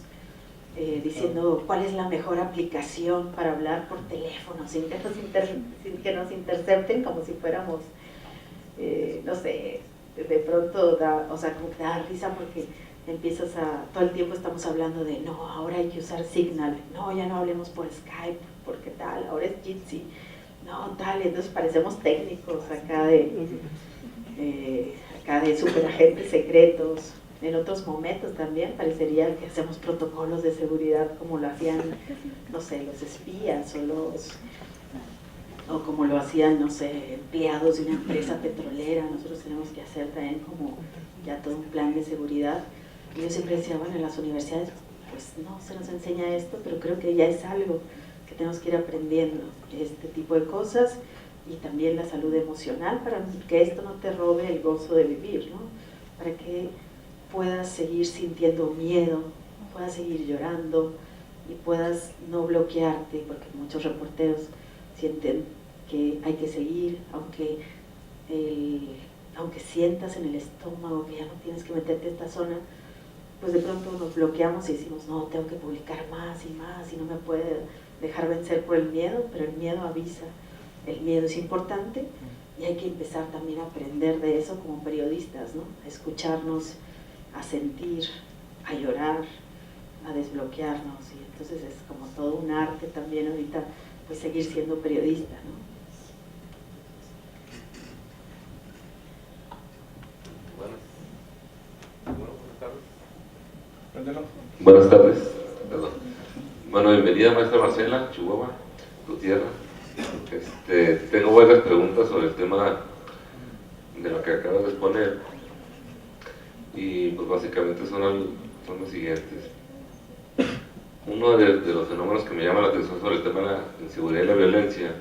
diciendo cuál es la mejor aplicación para hablar por teléfono, sin que nos intercepten, como si fuéramos, no sé, de pronto o sea, como que da risa porque empiezas todo el tiempo estamos hablando de, no, ahora hay que usar Signal, no, ya no hablemos por Skype, porque tal, ahora es Jitsi, no, tal, entonces parecemos técnicos acá de superagentes secretos. En otros momentos también parecería que hacemos protocolos de seguridad como lo hacían, no sé, los espías o como lo hacían, no sé, empleados de una empresa petrolera. Nosotros tenemos que hacer también como ya todo un plan de seguridad. Y yo siempre decía, bueno, en las universidades pues no se nos enseña esto, pero creo que ya es algo que tenemos que ir aprendiendo, este tipo de cosas, y también la salud emocional, para que esto no te robe el gozo de vivir, ¿no? Para que puedas seguir sintiendo miedo, puedas seguir llorando y puedas no bloquearte, porque muchos reporteros sienten que hay que seguir, aunque sientas en el estómago que ya no tienes que meterte a esta zona, pues de pronto nos bloqueamos y decimos, no, tengo que publicar más y más y no me puede dejar vencer por el miedo, pero el miedo avisa, el miedo es importante y hay que empezar también a aprender de eso como periodistas, ¿no? A escucharnos, a sentir, a llorar, a desbloquearnos, y entonces es como todo un arte también ahorita, pues seguir siendo periodista, ¿no? Buenas tardes. Perdón. Bueno, bienvenida maestra Marcela, Chihuahua, tu tierra. Tengo varias preguntas sobre el tema de lo que acabas de exponer y pues básicamente son los siguientes. Uno de los fenómenos que me llama la atención sobre el tema de la inseguridad y la violencia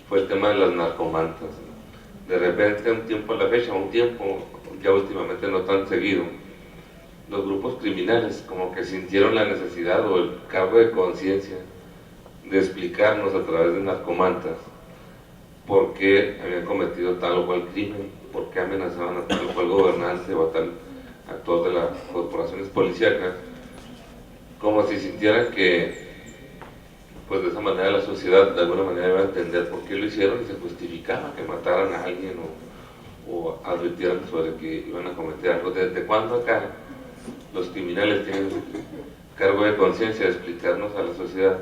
fue el tema de las narcomantas. De repente, un tiempo a la fecha, ya últimamente no tan seguido, los grupos criminales como que sintieron la necesidad o el cargo de conciencia de explicarnos a través de narcomantas por qué habían cometido tal o cual crimen, por qué amenazaban a tal o cual gobernante o a tal actor de las corporaciones policíacas, como si sintieran que pues de esa manera la sociedad de alguna manera iba a entender por qué lo hicieron y se justificaba que mataran a alguien o advirtieran sobre que iban a cometer algo. ¿Desde cuándo acá los criminales tienen cargo de conciencia de explicarnos a la sociedad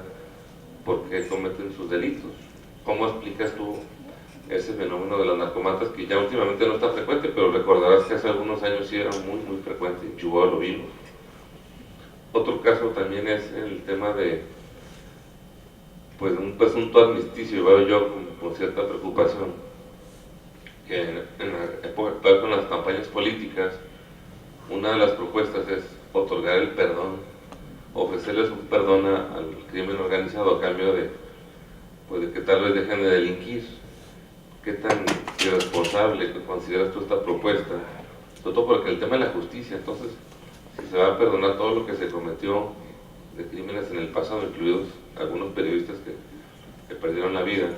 por qué cometen sus delitos? ¿Cómo explicas tú ese fenómeno de las narcomantas que ya últimamente no está frecuente, pero recordarás que hace algunos años sí era muy muy frecuente, en Chihuahua lo vimos? Otro caso también es el tema de pues un presunto armisticio, veo yo con cierta preocupación, que en la época actual con las campañas políticas, una de las propuestas es otorgar el perdón, ofrecerles un perdón al crimen organizado a cambio de que tal vez dejen de delinquir. ¿Qué tan irresponsable consideras tú esta propuesta? Sobre todo porque el tema de la justicia, entonces, si se va a perdonar todo lo que se cometió de crímenes en el pasado, incluidos algunos periodistas que perdieron la vida,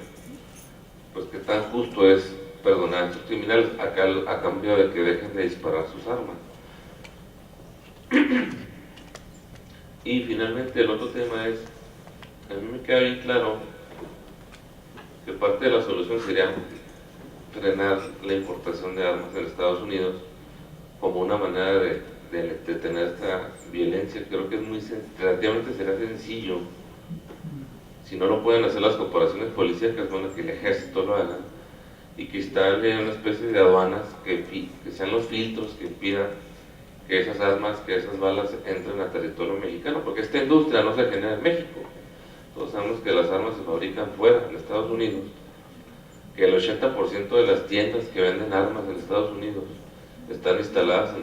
pues qué tan justo es perdonar a estos criminales a cambio de que dejen de disparar sus armas. Y finalmente el otro tema es, a mí me queda bien claro que parte de la solución sería frenar la importación de armas en Estados Unidos como una manera de detener esta violencia. Creo que es relativamente será sencillo. Si no lo pueden hacer las corporaciones policíacas, bueno, que el ejército lo haga y que instale una especie de aduanas que sean los filtros que impidan que esas armas, que esas balas entren a territorio mexicano, porque esta industria no se genera en México. Todos sabemos que las armas se fabrican fuera, en Estados Unidos, que el 80% de las tiendas que venden armas en Estados Unidos están instaladas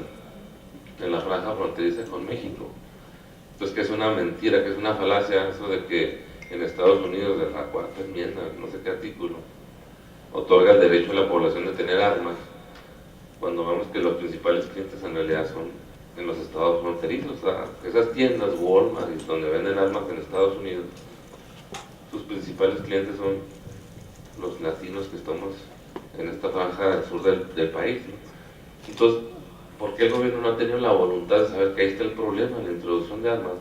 en la franja fronteriza con México. Entonces, que es una mentira, que es una falacia eso de que en Estados Unidos, de la cuarta enmienda, no sé qué artículo, otorga el derecho a la población de tener armas, cuando vemos que los principales clientes en realidad son en los estados fronterizos. O sea, esas tiendas, Walmart, donde venden armas en Estados Unidos, sus principales clientes son los latinos que estamos en esta franja del sur del país, ¿no? Entonces, ¿por qué el gobierno no ha tenido la voluntad de saber que ahí está el problema, la introducción de armas?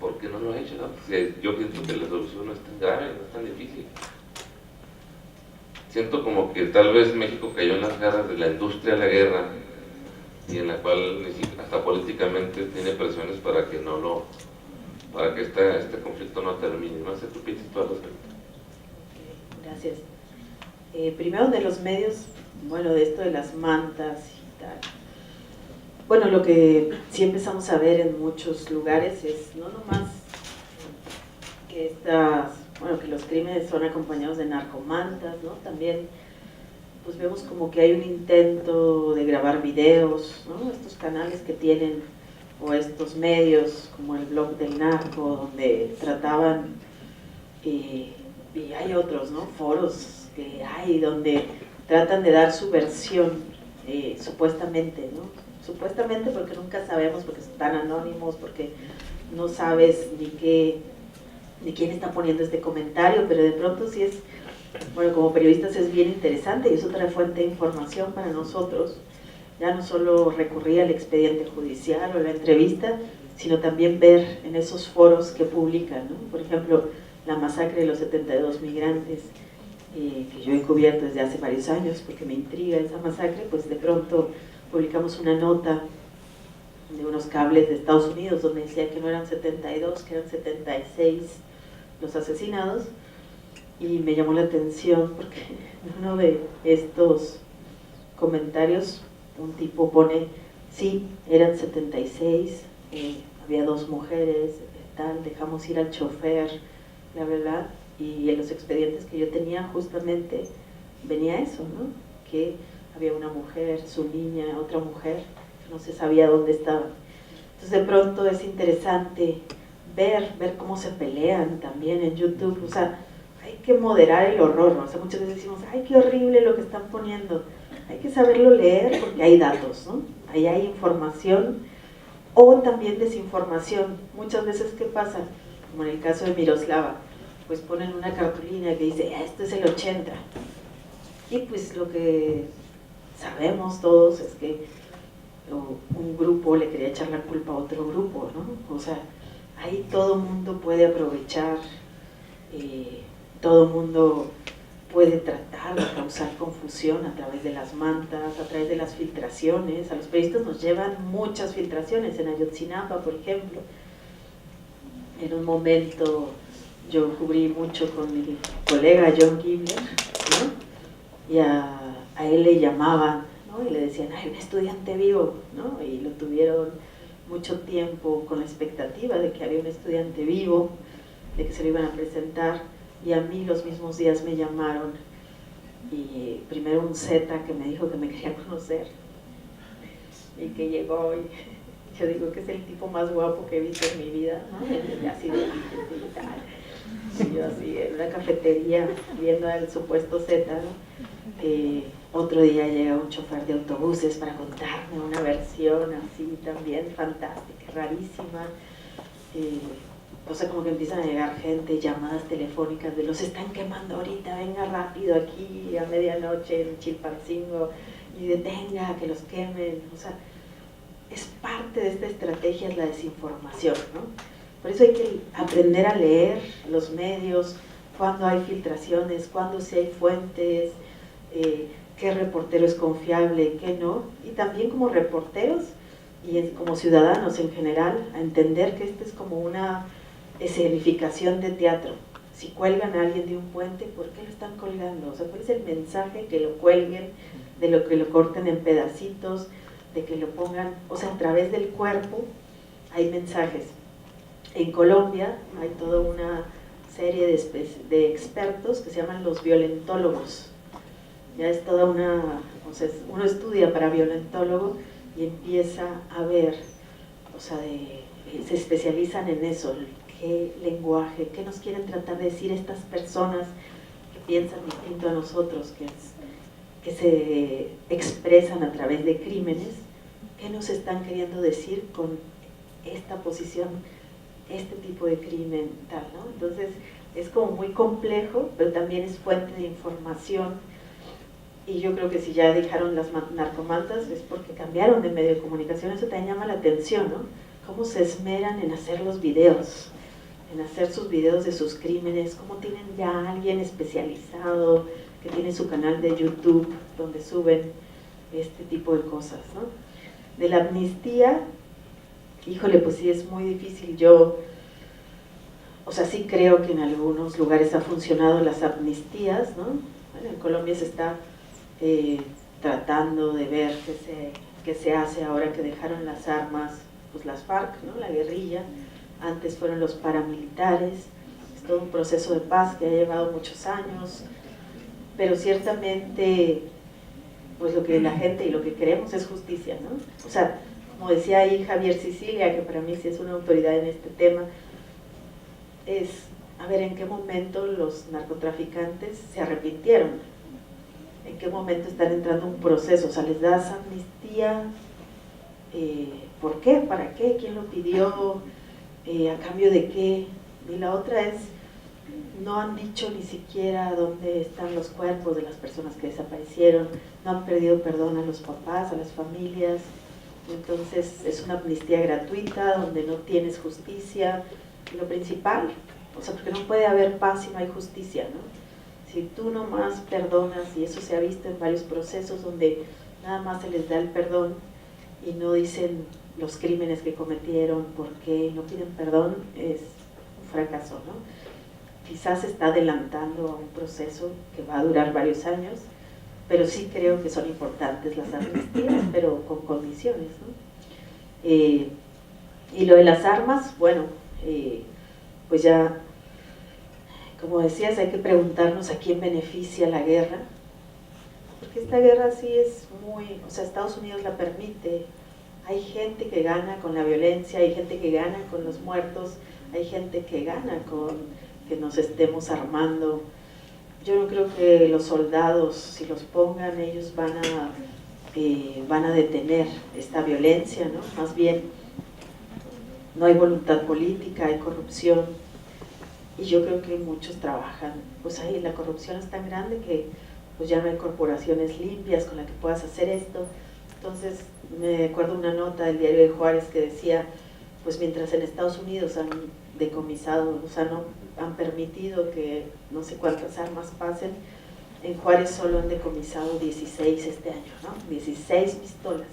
¿Por qué no lo ha hecho? ¿No? Yo pienso que la solución no es tan grave, no es tan difícil. Siento como que tal vez México cayó en las garras de la industria de la guerra y en la cual hasta políticamente tiene presiones para que este conflicto no termine. No sé, ¿tú piensas tú al respecto? Gracias. Primero de los medios, bueno, de esto de las mantas y tal. Bueno, lo que sí empezamos a ver en muchos lugares es no nomás que que los crímenes son acompañados de narcomantas, ¿no? También pues vemos como que hay un intento de grabar videos, ¿no? Estos canales que tienen, o estos medios como el blog del narco, donde trataban, y hay otros, ¿no? Foros que hay donde tratan de dar su versión, supuestamente, ¿no? Supuestamente, porque nunca sabemos, porque están anónimos, porque no sabes ni quién está poniendo este comentario, pero de pronto sí es, bueno, como periodistas es bien interesante y es otra fuente de información para nosotros. Ya no solo recurrir al expediente judicial o la entrevista, sino también ver en esos foros que publican, ¿no? Por ejemplo, la masacre de los 72 migrantes, que yo he cubierto desde hace varios años porque me intriga esa masacre, pues de pronto publicamos una nota de unos cables de Estados Unidos donde decía que no eran 72, que eran 76 los asesinados, y me llamó la atención porque en uno de estos comentarios un tipo pone, sí, eran 76, había 2 mujeres, tal, dejamos ir al chofer, la verdad, y en los expedientes que yo tenía justamente venía eso, ¿no? Que había una mujer, su niña, otra mujer, no se sabía dónde estaban. Entonces de pronto es interesante ver cómo se pelean también en YouTube, o sea, hay que moderar el horror, ¿no? O sea, muchas veces decimos, ay, qué horrible lo que están poniendo. Hay que saberlo leer porque hay datos, ¿no? Ahí hay información o también desinformación. Muchas veces, ¿qué pasa? Como en el caso de Miroslava, pues ponen una cartulina que dice, esto es el 80. Y pues lo que sabemos todos es que un grupo le quería echar la culpa a otro grupo, ¿no? O sea, ahí todo mundo puede aprovechar, todo mundo puede tratar de causar confusión a través de las mantas, a través de las filtraciones. A los periodistas nos llevan muchas filtraciones. En Ayotzinapa, por ejemplo, en un momento yo cubrí mucho con mi colega John Gibler, ¿no? Y a él le llamaban, ¿no? Y le decían, hay un estudiante vivo, ¿no? Y lo tuvieron mucho tiempo con la expectativa de que había un estudiante vivo, de que se lo iban a presentar. Y a mí los mismos días me llamaron, y primero un Z que me dijo que me quería conocer y que llegó, y yo digo que es el tipo más guapo que he visto en mi vida, ¿no? Así de y yo así en una cafetería viendo al supuesto Z, ¿no? Otro día llega un chofer de autobuses para contarme una versión así también fantástica, rarísima. O sea, como que empiezan a llegar gente, llamadas telefónicas de los están quemando ahorita, venga rápido aquí a medianoche en Chilpancingo y detenga que los quemen. O sea, es parte de esta estrategia, es la desinformación, ¿no? Por eso hay que aprender a leer los medios, cuándo hay filtraciones, cuándo sí hay fuentes, qué reportero es confiable, qué no. Y también como reporteros y como ciudadanos en general, a entender que esto es como una escenificación de teatro. Si cuelgan a alguien de un puente, ¿por qué lo están colgando? O sea, ¿cuál es el mensaje que lo cuelguen, de lo que lo corten en pedacitos, de que lo pongan, o sea, a través del cuerpo hay mensajes? En Colombia hay toda una serie de expertos que se llaman los violentólogos. Ya es toda una, o sea, uno estudia para violentólogo y empieza a ver, o sea, se especializan en eso, qué lenguaje, qué nos quieren tratar de decir estas personas que piensan distinto a nosotros, que se expresan a través de crímenes, qué nos están queriendo decir con esta posición, este tipo de crimen, tal, ¿no? Entonces es como muy complejo, pero también es fuente de información, y yo creo que si ya dejaron las narcomantas es porque cambiaron de medio de comunicación. Eso también llama la atención, ¿no? Cómo se esmeran en hacer los videos, en hacer sus videos de sus crímenes, cómo tienen ya a alguien especializado que tiene su canal de YouTube donde suben este tipo de cosas, ¿no? De la amnistía, híjole, pues sí es muy difícil. Yo, o sea, sí creo que en algunos lugares ha funcionado las amnistías, ¿no? Bueno, en Colombia se está tratando de ver qué se hace ahora que dejaron las armas, pues las FARC, ¿no? La guerrilla. Antes fueron los paramilitares. Es todo un proceso de paz que ha llevado muchos años, pero ciertamente pues lo que la gente y lo que queremos es justicia, ¿no? O sea, como decía ahí Javier Sicilia, que para mí sí es una autoridad en este tema, es, a ver, ¿en qué momento los narcotraficantes se arrepintieron? ¿En qué momento están entrando a un proceso? O sea, ¿les das amnistía? ¿Por qué? ¿Para qué? ¿Quién lo pidió? ¿A cambio de qué? Y la otra es, no han dicho ni siquiera dónde están los cuerpos de las personas que desaparecieron, no han pedido perdón a los papás, a las familias. Entonces es una amnistía gratuita donde no tienes justicia. Y lo principal, o sea, porque no puede haber paz si no hay justicia, ¿no? Si tú nomás perdonas, y eso se ha visto en varios procesos donde nada más se les da el perdón y no dicen los crímenes que cometieron, por qué no piden perdón, es un fracaso, ¿no? Quizás se está adelantando a un proceso que va a durar varios años, pero sí creo que son importantes las amnistías, pero con condiciones, ¿no? Y lo de las armas, bueno, pues ya, como decías, hay que preguntarnos a quién beneficia la guerra, porque esta guerra sí es muy, o sea, Estados Unidos la permite, hay gente que gana con la violencia, hay gente que gana con los muertos, hay gente que gana con que nos estemos armando. Yo no creo que los soldados, si los pongan, ellos van a detener esta violencia, ¿no? Más bien, no hay voluntad política, hay corrupción, y yo creo que muchos trabajan, pues ahí la corrupción es tan grande que pues ya no hay corporaciones limpias con las que puedas hacer esto. Entonces me acuerdo una nota del diario de Juárez que decía, pues mientras en Estados Unidos han decomisado, o sea, no han permitido que no sé cuántas armas pasen, en Juárez solo han decomisado 16 este año, ¿no? 16 pistolas.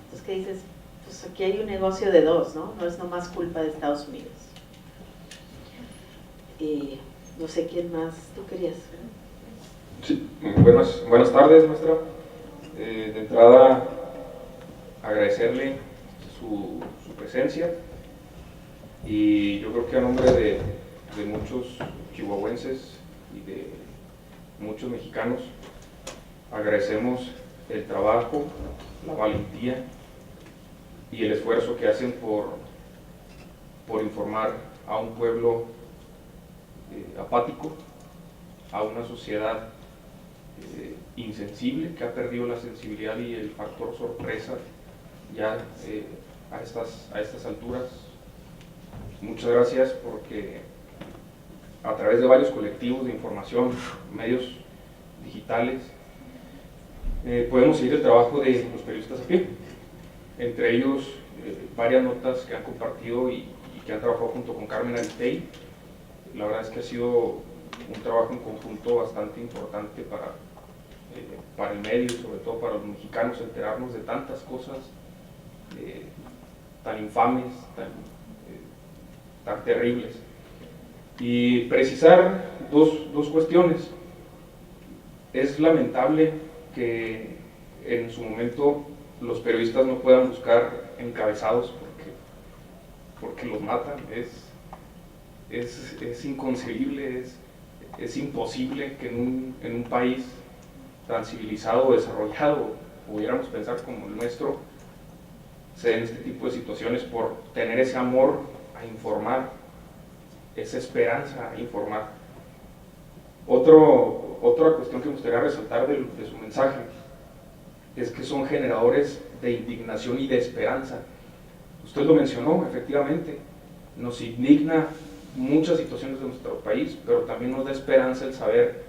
Entonces, ¿qué dices? Pues aquí hay un negocio de dos, ¿no? No es nomás culpa de Estados Unidos. No sé quién más, ¿tú querías? Sí, buenas tardes, maestra. De entrada, agradecerle su presencia, y yo creo que a nombre de muchos chihuahuenses y de muchos mexicanos agradecemos el trabajo, la valentía y el esfuerzo que hacen por informar a un pueblo apático, a una sociedad insensible que ha perdido la sensibilidad y el factor sorpresa ya a estas alturas. Muchas gracias, porque a través de varios colectivos de información, medios digitales, podemos seguir el trabajo de los periodistas a pie, entre ellos varias notas que han compartido y que han trabajado junto con Carmen Aristegui. La verdad es que ha sido un trabajo en conjunto bastante importante para el medio y sobre todo para los mexicanos, enterarnos de tantas cosas tan infames, tan terribles. Y precisar dos cuestiones. Es lamentable que en su momento los periodistas no puedan buscar encabezados porque los matan. Es inconcebible, es imposible que en un país tan civilizado o desarrollado, pudiéramos pensar como el nuestro, se den este tipo de situaciones por tener ese amor a informar, esa esperanza a informar. Otra cuestión que me gustaría resaltar de su mensaje es que son generadores de indignación y de esperanza. Usted lo mencionó, efectivamente, nos indigna muchas situaciones de nuestro país, pero también nos da esperanza el saber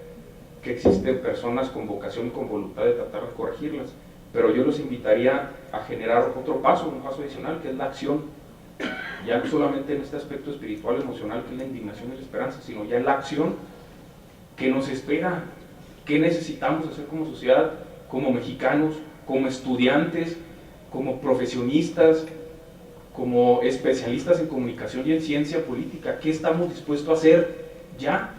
que existen personas con vocación y con voluntad de tratar de corregirlas. Pero yo los invitaría a generar un paso adicional, que es la acción, ya no solamente en este aspecto espiritual, emocional, que es la indignación y la esperanza, sino ya en la acción que nos espera, qué necesitamos hacer como sociedad, como mexicanos, como estudiantes, como profesionistas, como especialistas en comunicación y en ciencia política. ¿Qué estamos dispuestos a hacer ya,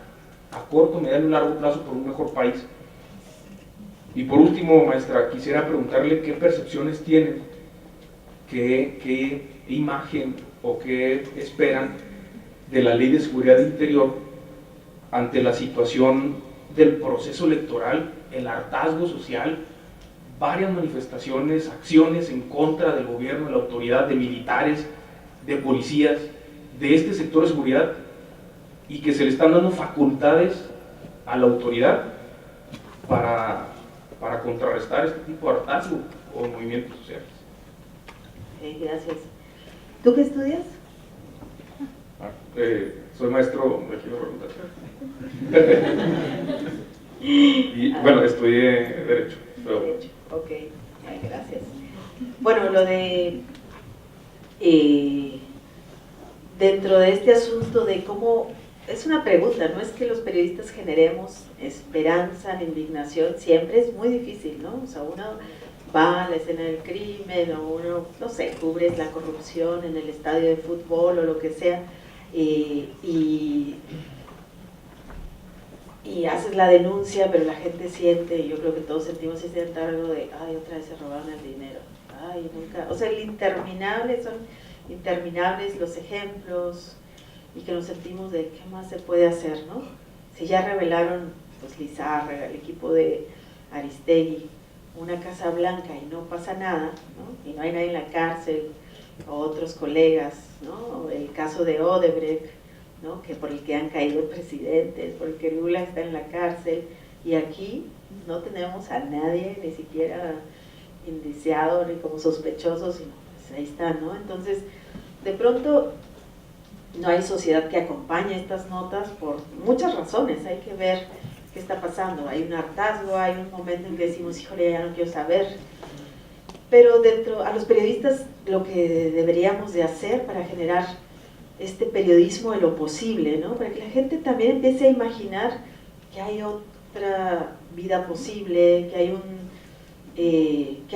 a corto, mediano y largo plazo, por un mejor país? Y por último, maestra, quisiera preguntarle qué percepciones tienen, qué imagen o qué esperan de la Ley de Seguridad Interior ante la situación del proceso electoral, el hartazgo social, varias manifestaciones, acciones en contra del gobierno, de la autoridad, de militares, de policías, de este sector de seguridad, y que se le están dando facultades a la autoridad para contrarrestar este tipo de hartazgo o movimientos sociales. Gracias. ¿Tú qué estudias? Soy maestro de y bueno, estudié Derecho. Pero... Derecho, ok. Ay, gracias. Bueno, lo de... dentro de este asunto de cómo... Es una pregunta, no es que los periodistas generemos esperanza, indignación, siempre es muy difícil, ¿no? O sea, uno va a la escena del crimen, o uno, no sé, cubre la corrupción en el estadio de fútbol o lo que sea, y haces la denuncia, pero la gente siente, y yo creo que todos sentimos ese algo de, ay, otra vez se robaron el dinero, ay, nunca, o sea, son interminables los ejemplos, y que nos sentimos de qué más se puede hacer, ¿no? Si ya revelaron, pues Lizárraga, el equipo de Aristegui, una Casa Blanca y no pasa nada, ¿no? Y no hay nadie en la cárcel, o otros colegas, ¿no? O el caso de Odebrecht, ¿no? Que por el que han caído presidentes, porque Lula está en la cárcel, y aquí no tenemos a nadie, ni siquiera indiciado, ni como sospechoso, sino pues ahí está, ¿no? Entonces, de pronto, no hay sociedad que acompañe estas notas por muchas razones, hay que ver qué está pasando, hay un hartazgo, hay un momento en que decimos, híjole, ya no quiero saber, pero a los periodistas lo que deberíamos de hacer para generar este periodismo de lo posible, ¿no? Para que la gente también empiece a imaginar que hay otra vida posible, que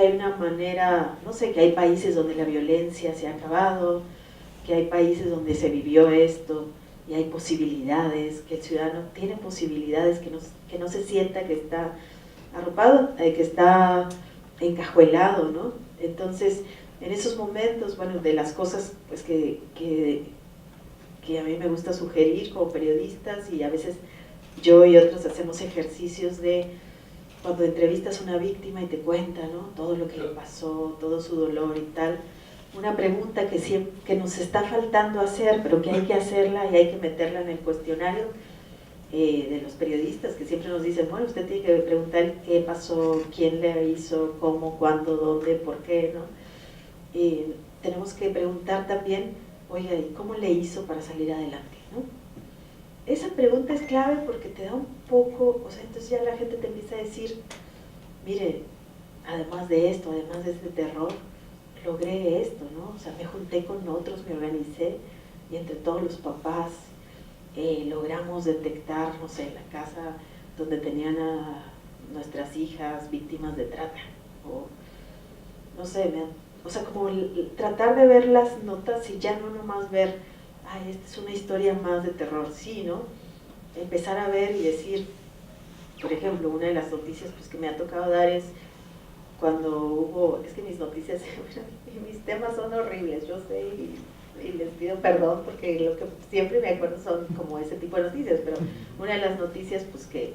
hay una manera, no sé, que hay países donde la violencia se ha acabado, que hay países donde se vivió esto y hay posibilidades, que el ciudadano tiene posibilidades, que no se sienta que está arropado, que está encajuelado, ¿no? Entonces, en esos momentos, bueno, de las cosas pues que a mí me gusta sugerir como periodistas, y a veces yo y otros hacemos ejercicios de cuando entrevistas a una víctima y te cuenta, ¿no? Todo lo que le pasó, todo su dolor y tal. Una pregunta que nos está faltando hacer, pero que hay que hacerla y hay que meterla en el cuestionario de los periodistas, que siempre nos dicen, bueno, usted tiene que preguntar qué pasó, quién le hizo, cómo, cuándo, dónde, por qué, ¿no? Tenemos que preguntar también, oiga, ¿y cómo le hizo para salir adelante, ¿no? Esa pregunta es clave porque te da un poco, o sea, entonces ya la gente te empieza a decir, mire, además de esto, además de este terror, logré esto, ¿no? O sea, me junté con otros, me organicé, y entre todos los papás logramos detectar, no sé, la casa donde tenían a nuestras hijas víctimas de trata, o no sé, o sea, como tratar de ver las notas y ya no nomás ver, ay, esta es una historia más de terror, sí, ¿no? Empezar a ver y decir, por ejemplo, una de las noticias pues, que me ha tocado dar es cuando hubo, es que mis noticias, mis temas son horribles, yo sé, y les pido perdón porque lo que siempre me acuerdo son como ese tipo de noticias, pero una de las noticias pues que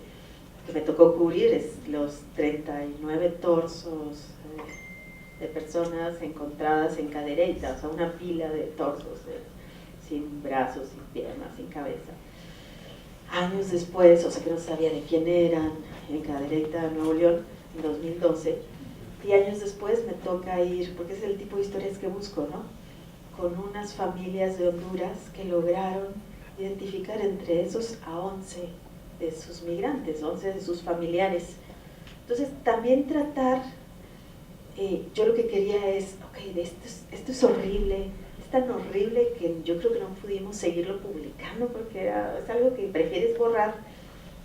me tocó cubrir es los 39 torsos de personas encontradas en Cadereyta, o sea, una pila de torsos sin brazos, sin piernas, sin cabeza. Años después, o sea que no sabía de quién eran, en Cadereyta, Nuevo León, en 2012, y años después me toca ir, porque es el tipo de historias que busco, ¿no? Con unas familias de Honduras que lograron identificar entre esos a 11 de sus migrantes, 11 de sus familiares. Entonces, también tratar, yo lo que quería es, ok, esto es horrible, es tan horrible que yo creo que no pudimos seguirlo publicando porque es algo que prefieres borrar,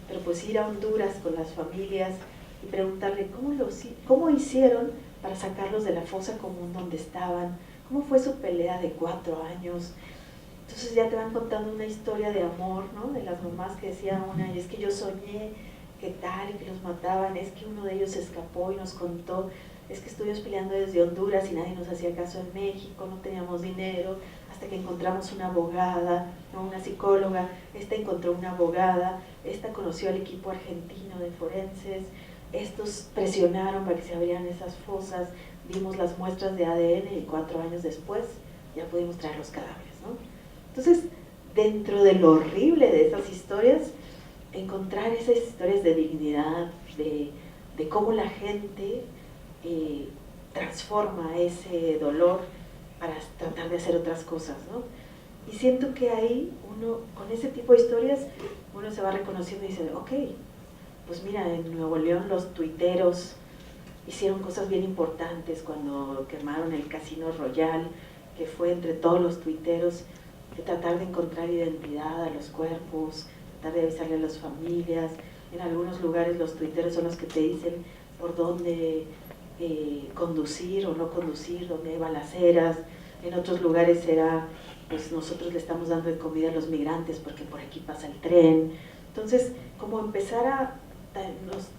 pero pues ir a Honduras con las familias y preguntarle cómo hicieron para sacarlos de la fosa común donde estaban, cómo fue su pelea de 4 años. Entonces ya te van contando una historia de amor, ¿no? De las mamás que decía una, y es que yo soñé que tal y que los mataban, es que uno de ellos se escapó y nos contó, es que estuvimos peleando desde Honduras y nadie nos hacía caso en México, no teníamos dinero, hasta que encontramos una abogada, no una psicóloga, esta encontró una abogada, esta conoció al equipo argentino de forenses, estos presionaron para que se abrieran esas fosas, vimos las muestras de ADN y 4 años después ya pudimos traer los cadáveres, ¿no? Entonces, dentro de lo horrible de esas historias, encontrar esas historias de dignidad, de cómo la gente transforma ese dolor para tratar de hacer otras cosas, ¿no? Y siento que ahí uno, con ese tipo de historias, uno se va reconociendo y dice, ok, pues mira, en Nuevo León los tuiteros hicieron cosas bien importantes cuando quemaron el Casino Royal, que fue entre todos los tuiteros de tratar de encontrar identidad a los cuerpos, tratar de avisarle a las familias. En algunos lugares los tuiteros son los que te dicen por dónde conducir o no conducir, dónde hay balaceras. En otros lugares era, pues nosotros le estamos dando de comida a los migrantes porque por aquí pasa el tren. Entonces, como empezar a,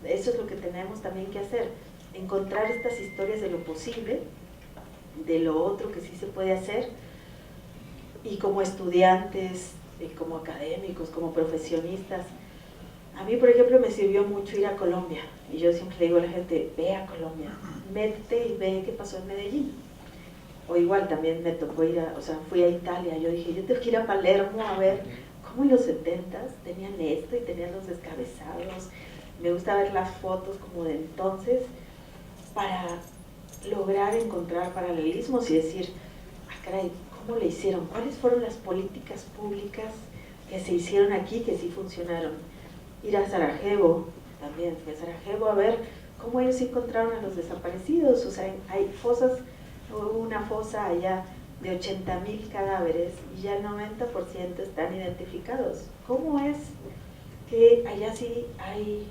eso es lo que tenemos también que hacer, encontrar estas historias de lo posible, de lo otro que sí se puede hacer, y como estudiantes, como académicos, como profesionistas. A mí, por ejemplo, me sirvió mucho ir a Colombia, y yo siempre le digo a la gente, ve a Colombia, métete y ve qué pasó en Medellín. O igual también me tocó ir a, o sea, fui a Italia, yo dije, yo tengo que ir a Palermo a ver cómo en los 70s tenían esto y tenían los descabezados. Me gusta ver las fotos como de entonces para lograr encontrar paralelismos y decir, ah, caray, ¿cómo le hicieron? ¿Cuáles fueron las políticas públicas que se hicieron aquí que sí funcionaron? Ir a Sarajevo, también fui a Sarajevo a ver cómo ellos encontraron a los desaparecidos. O sea, hay fosas, hubo una fosa allá de 80,000 cadáveres y ya el 90% están identificados. ¿Cómo es que allá sí hay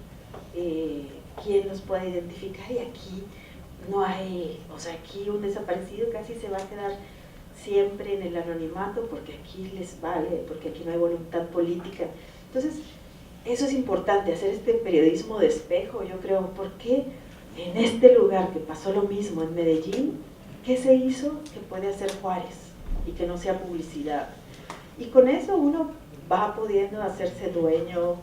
quien los pueda identificar y aquí no hay? O sea, aquí un desaparecido casi se va a quedar siempre en el anonimato porque aquí les vale, porque aquí no hay voluntad política. Entonces, eso es importante, hacer este periodismo de espejo, yo creo. ¿Por qué en este lugar que pasó lo mismo en Medellín, qué se hizo que puede hacer Juárez y que no sea publicidad? Y con eso uno va pudiendo hacerse dueño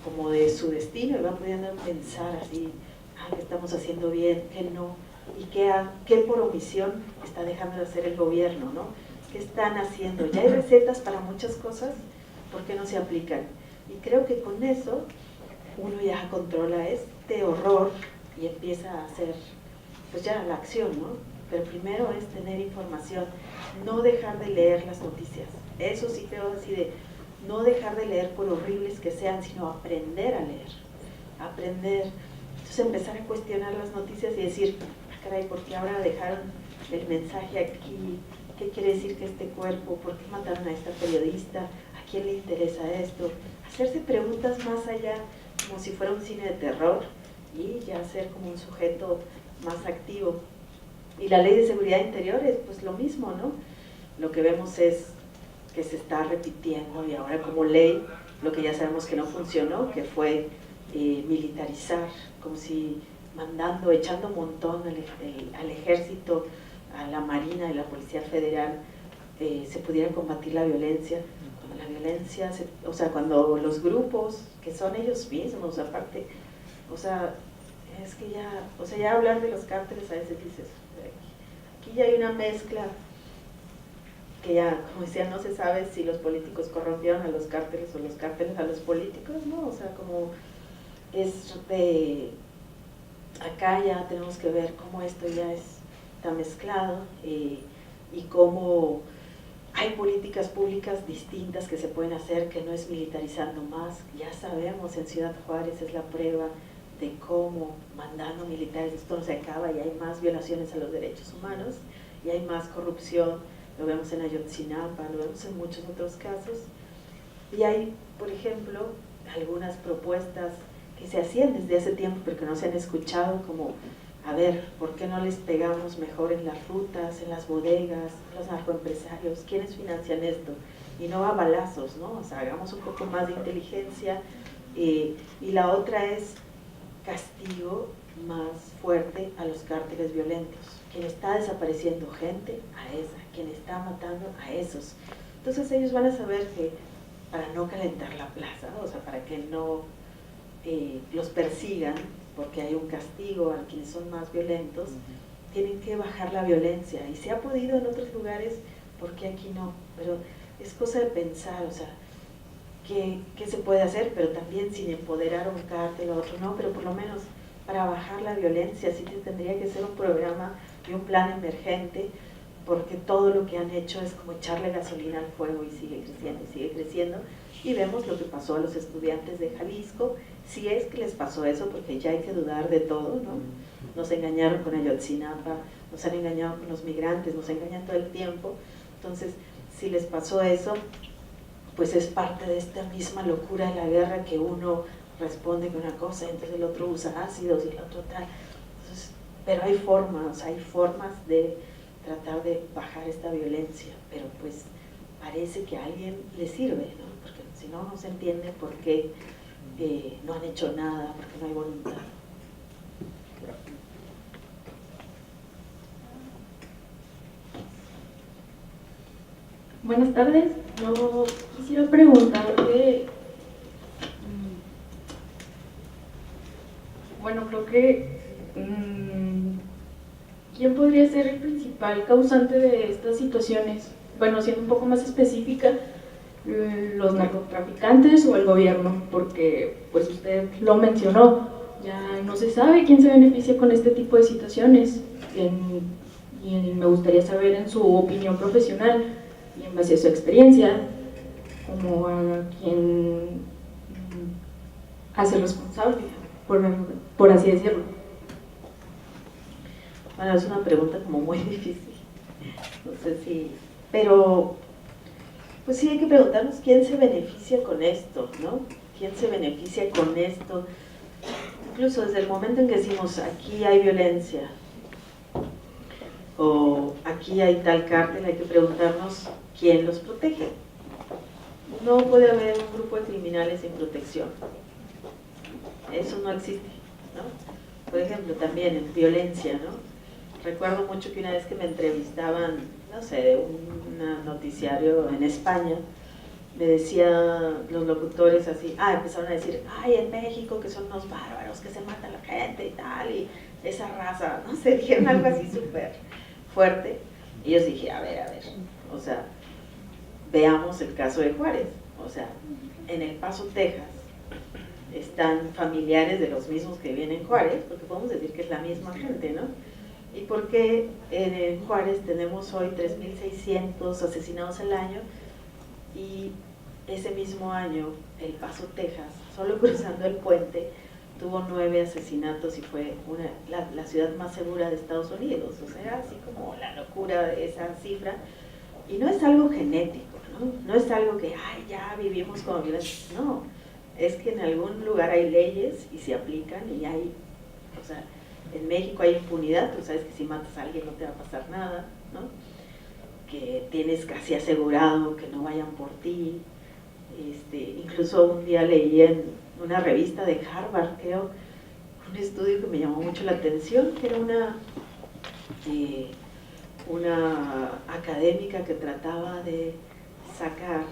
como de su destino y va pudiendo pensar así, ah, ¿qué estamos haciendo bien? ¿Qué no? ¿Y qué por omisión está dejando de hacer el gobierno, ¿no? ¿Qué están haciendo? Ya hay recetas para muchas cosas, ¿por qué no se aplican? Y creo que con eso uno ya controla este horror y empieza a hacer, pues ya la acción, ¿no? Pero primero es tener información, no dejar de leer las noticias. Eso sí creo así de, no dejar de leer por horribles que sean, sino aprender a leer, aprender. Entonces empezar a cuestionar las noticias y decir, ah, caray, ¿por qué ahora dejaron el mensaje aquí? ¿Qué quiere decir que este cuerpo? ¿Por qué mataron a esta periodista? ¿A quién le interesa esto? Hacerse preguntas más allá, como si fuera un cine de terror, y ya ser como un sujeto más activo. Y la ley de seguridad interior es pues lo mismo, ¿no? Lo que vemos es que se está repitiendo y ahora como ley, lo que ya sabemos que no funcionó, que fue militarizar, como si mandando, echando un montón al ejército, a la Marina y la Policía Federal, se pudiera combatir la violencia. Cuando la violencia, o sea, cuando los grupos, que son ellos mismos, aparte, o sea, es que ya, o sea, ya hablar de los cárteles a veces dices, aquí ya hay una mezcla que ya, como decía, no se sabe si los políticos corrompieron a los cárteles o los cárteles a los políticos, ¿no? O sea, como es de, acá ya tenemos que ver cómo esto ya está mezclado y cómo hay políticas públicas distintas que se pueden hacer, que no es militarizando más. Ya sabemos, en Ciudad Juárez es la prueba de cómo mandando militares esto no se acaba y hay más violaciones a los derechos humanos y hay más corrupción. Lo vemos en Ayotzinapa, lo vemos en muchos otros casos. Y hay, por ejemplo, algunas propuestas que se hacían desde hace tiempo pero que no se han escuchado, como, a ver, ¿por qué no les pegamos mejor en las rutas, en las bodegas, los narcoempresarios? ¿Quiénes financian esto? Y no a balazos, ¿no? O sea, hagamos un poco más de inteligencia. Y la otra es castigo más fuerte a los cárteles violentos. Quien está desapareciendo gente, a esa. Quien está matando, a esos. Entonces ellos van a saber que para no calentar la plaza, o sea, para que no los persigan, porque hay un castigo a quienes son más violentos, tienen que bajar la violencia, y se ha podido en otros lugares, ¿por qué aquí no? Pero es cosa de pensar, o sea, ¿qué se puede hacer? Pero también sin empoderar a un cártel o otro, no, pero por lo menos para bajar la violencia sí tendría que ser un programa y un plan emergente, porque todo lo que han hecho es como echarle gasolina al fuego y sigue creciendo, y vemos lo que pasó a los estudiantes de Jalisco, si es que les pasó eso, porque ya hay que dudar de todo, ¿no? Nos engañaron con Ayotzinapa, nos han engañado con los migrantes, nos engañan todo el tiempo. Entonces, si les pasó eso, pues es parte de esta misma locura de la guerra, que uno responde con una cosa, entonces el otro usa ácidos y el otro tal. Entonces, pero hay formas de tratar de bajar esta violencia, pero pues parece que a alguien le sirve, ¿no? Porque si no, no se entiende por qué no han hecho nada, porque no hay voluntad. Buenas tardes, yo quisiera preguntarle, bueno, creo que, ¿quién podría ser el principal causante de estas situaciones? Bueno, siendo un poco más específica, los narcotraficantes o el gobierno, porque pues usted lo mencionó, ya no se sabe quién se beneficia con este tipo de situaciones, y me gustaría saber en su opinión profesional y en base a su experiencia, como a quien hace responsable, por así decirlo. Bueno, es una pregunta como muy difícil, no sé si, pero pues sí hay que preguntarnos quién se beneficia con esto, ¿no? ¿Quién se beneficia con esto? Incluso desde el momento en que decimos aquí hay violencia o aquí hay tal cártel, hay que preguntarnos quién los protege. No puede haber un grupo de criminales sin protección, eso no existe, ¿no? Por ejemplo, también en violencia, ¿no? Recuerdo mucho que una vez que me entrevistaban, no sé, de un noticiario en España, me decían los locutores así, empezaron a decir, ay, en México que son unos bárbaros, que se mata la gente y tal, y esa raza, no sé, dijeron algo así súper fuerte. Y yo dije, a ver, o sea, veamos el caso de Juárez. O sea, en El Paso, Texas, están familiares de los mismos que viven en Juárez, porque podemos decir que es la misma gente, ¿no? ¿Y por qué en Juárez tenemos hoy 3.600 asesinados al año? Y ese mismo año, El Paso, Texas, solo cruzando el puente, tuvo 9 asesinatos y fue la ciudad más segura de Estados Unidos. O sea, así como la locura de esa cifra. Y no es algo genético, ¿no? No es algo que, ya vivimos como violencia. No, es que en algún lugar hay leyes y se aplican y hay, o sea, en México hay impunidad, tú sabes que si matas a alguien no te va a pasar nada, ¿no? Que tienes casi asegurado que no vayan por ti. Incluso un día leí en una revista de Harvard, creo, un estudio que me llamó mucho la atención, que era una académica que trataba de sacar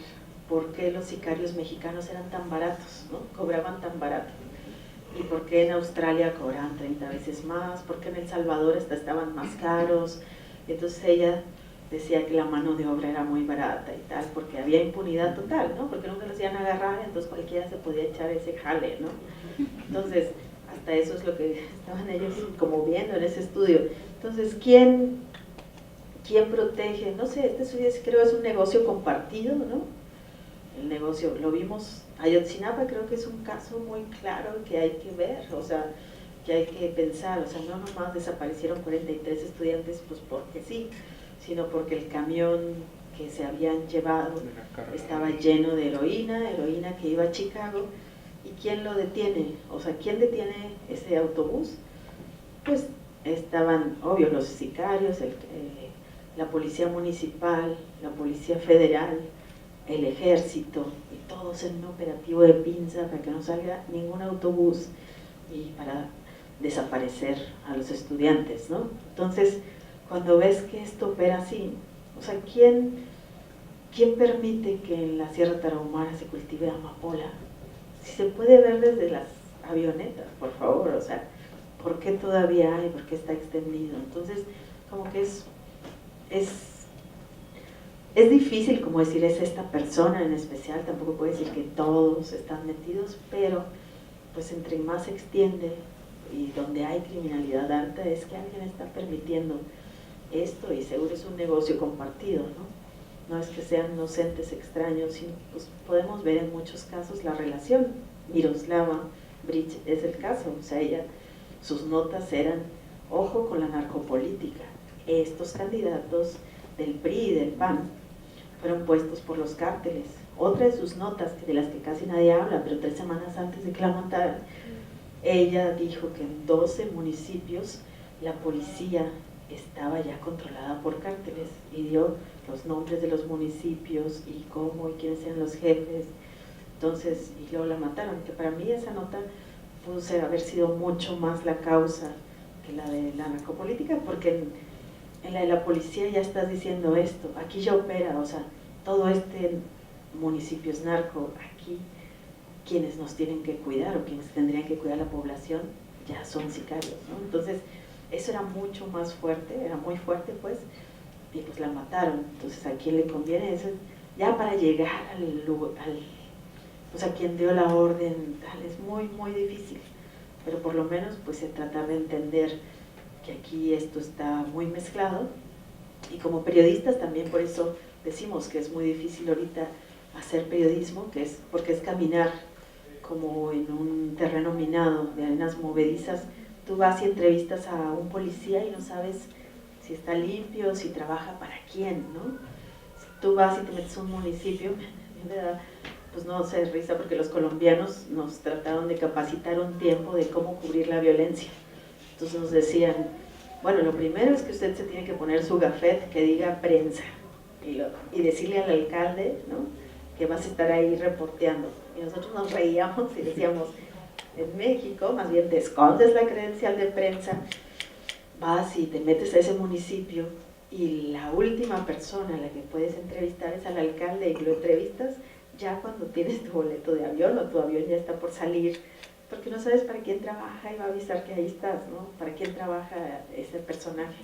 por qué los sicarios mexicanos eran tan baratos, ¿no? Cobraban tan barato. Y por qué en Australia cobraban 30 veces más, por qué en El Salvador estaban más caros. Entonces ella decía que la mano de obra era muy barata y tal, porque había impunidad total, ¿no? Porque nunca los iban a agarrar, entonces cualquiera se podía echar ese jale, ¿no? Entonces, hasta eso es lo que estaban ellos como viendo en ese estudio. Entonces, ¿quién protege? No sé, este estudio creo es un negocio compartido, ¿no? El negocio, lo vimos, Ayotzinapa creo que es un caso muy claro que hay que ver, o sea, que hay que pensar, o sea, no nomás desaparecieron 43 estudiantes pues porque sí, sino porque el camión que se habían llevado estaba lleno de heroína que iba a Chicago. ¿Y quién lo detiene? O sea, ¿quién detiene ese autobús? Pues estaban, obvio, los sicarios, la policía municipal, la policía federal, el ejército, y todos en un operativo de pinza para que no salga ningún autobús y para desaparecer a los estudiantes, ¿no? Entonces, cuando ves que esto opera así, o sea, ¿quién permite que en la Sierra Tarahumara se cultive amapola? Si se puede ver desde las avionetas, por favor, o sea, ¿por qué todavía hay? ¿Por qué está extendido? Entonces, como que es difícil como decir es esta persona en especial, tampoco puedo decir que todos están metidos, pero pues entre más se extiende y donde hay criminalidad alta es que alguien está permitiendo esto y seguro es un negocio compartido, ¿no? No es que sean inocentes extraños, sino pues podemos ver en muchos casos la relación. Miroslava Breach es el caso, o sea, sus notas eran, ojo con la narcopolítica, estos candidatos del PRI y del PAN fueron puestos por los cárteles. Otra de sus notas, de las que casi nadie habla, pero 3 semanas antes de que la mataran, ella dijo que en 12 municipios la policía estaba ya controlada por cárteles y dio los nombres de los municipios y cómo y quiénes eran los jefes. Entonces, y luego la mataron, que para mí esa nota pudo haber sido mucho más la causa que la de la narcopolítica, porque en la de la policía ya estás diciendo esto, aquí ya opera, o sea, todo este municipio es narco, aquí quienes nos tienen que cuidar o quienes tendrían que cuidar a la población ya son sicarios, ¿no? Entonces, eso era mucho más fuerte, era muy fuerte pues, y pues la mataron. Entonces, ¿a quién le conviene eso? Ya para llegar pues a quien dio la orden, tal, es muy, muy difícil, pero por lo menos pues se trata de entender que aquí esto está muy mezclado, y como periodistas también por eso decimos que es muy difícil ahorita hacer periodismo, que es porque es caminar como en un terreno minado de arenas movedizas. Tú vas y entrevistas a un policía y no sabes si está limpio, si trabaja para quién, ¿no? Si tú vas y te metes a un municipio, pues no sé, risa, porque los colombianos nos trataron de capacitar un tiempo de cómo cubrir la violencia. Entonces nos decían, bueno, lo primero es que usted se tiene que poner su gafet que diga prensa y decirle al alcalde, ¿no?, que vas a estar ahí reporteando. Y nosotros nos reíamos y decíamos, en México más bien te escondes la credencial de prensa, vas y te metes a ese municipio y la última persona a la que puedes entrevistar es al alcalde, y lo entrevistas ya cuando tienes tu boleto de avión o tu avión ya está por salir, porque no sabes para quién trabaja y va a avisar que ahí estás, ¿no? Para quién trabaja ese personaje.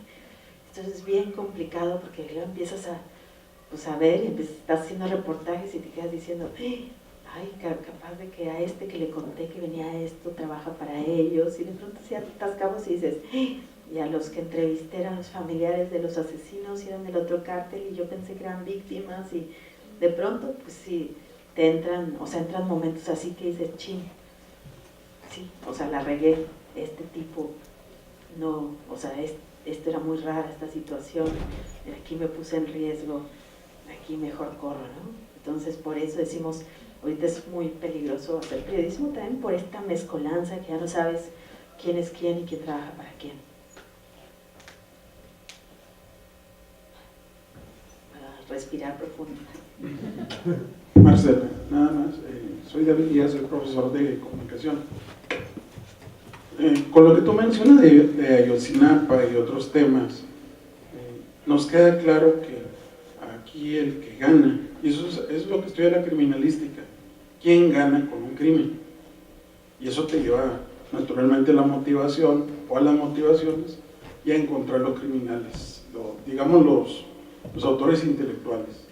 Entonces es bien complicado porque luego empiezas a ver y estás haciendo reportajes y te quedas diciendo, ay, capaz de que a este que le conté que venía esto trabaja para ellos, y de pronto se atascamos y dices, y a los que entrevisté eran los familiares de los asesinos y eran del otro cártel y yo pensé que eran víctimas, y de pronto pues sí te entran momentos así que dices, chin, sí, o sea, la regué, este tipo no, o sea, esto era muy rara esta situación, aquí me puse en riesgo, aquí mejor corro, ¿no? Entonces por eso decimos, ahorita es muy peligroso hacer periodismo también por esta mezcolanza que ya no sabes quién es quién y quién trabaja para quién. Para respirar profundo. Marcela, nada más, soy David Díaz, soy profesor de comunicación. Con lo que tú mencionas de Ayotzinapa y otros temas, nos queda claro que aquí el que gana, y eso es lo que estudia la criminalística, ¿quién gana con un crimen? Y eso te lleva naturalmente a la motivación o a las motivaciones y a encontrar los criminales, digamos los autores intelectuales.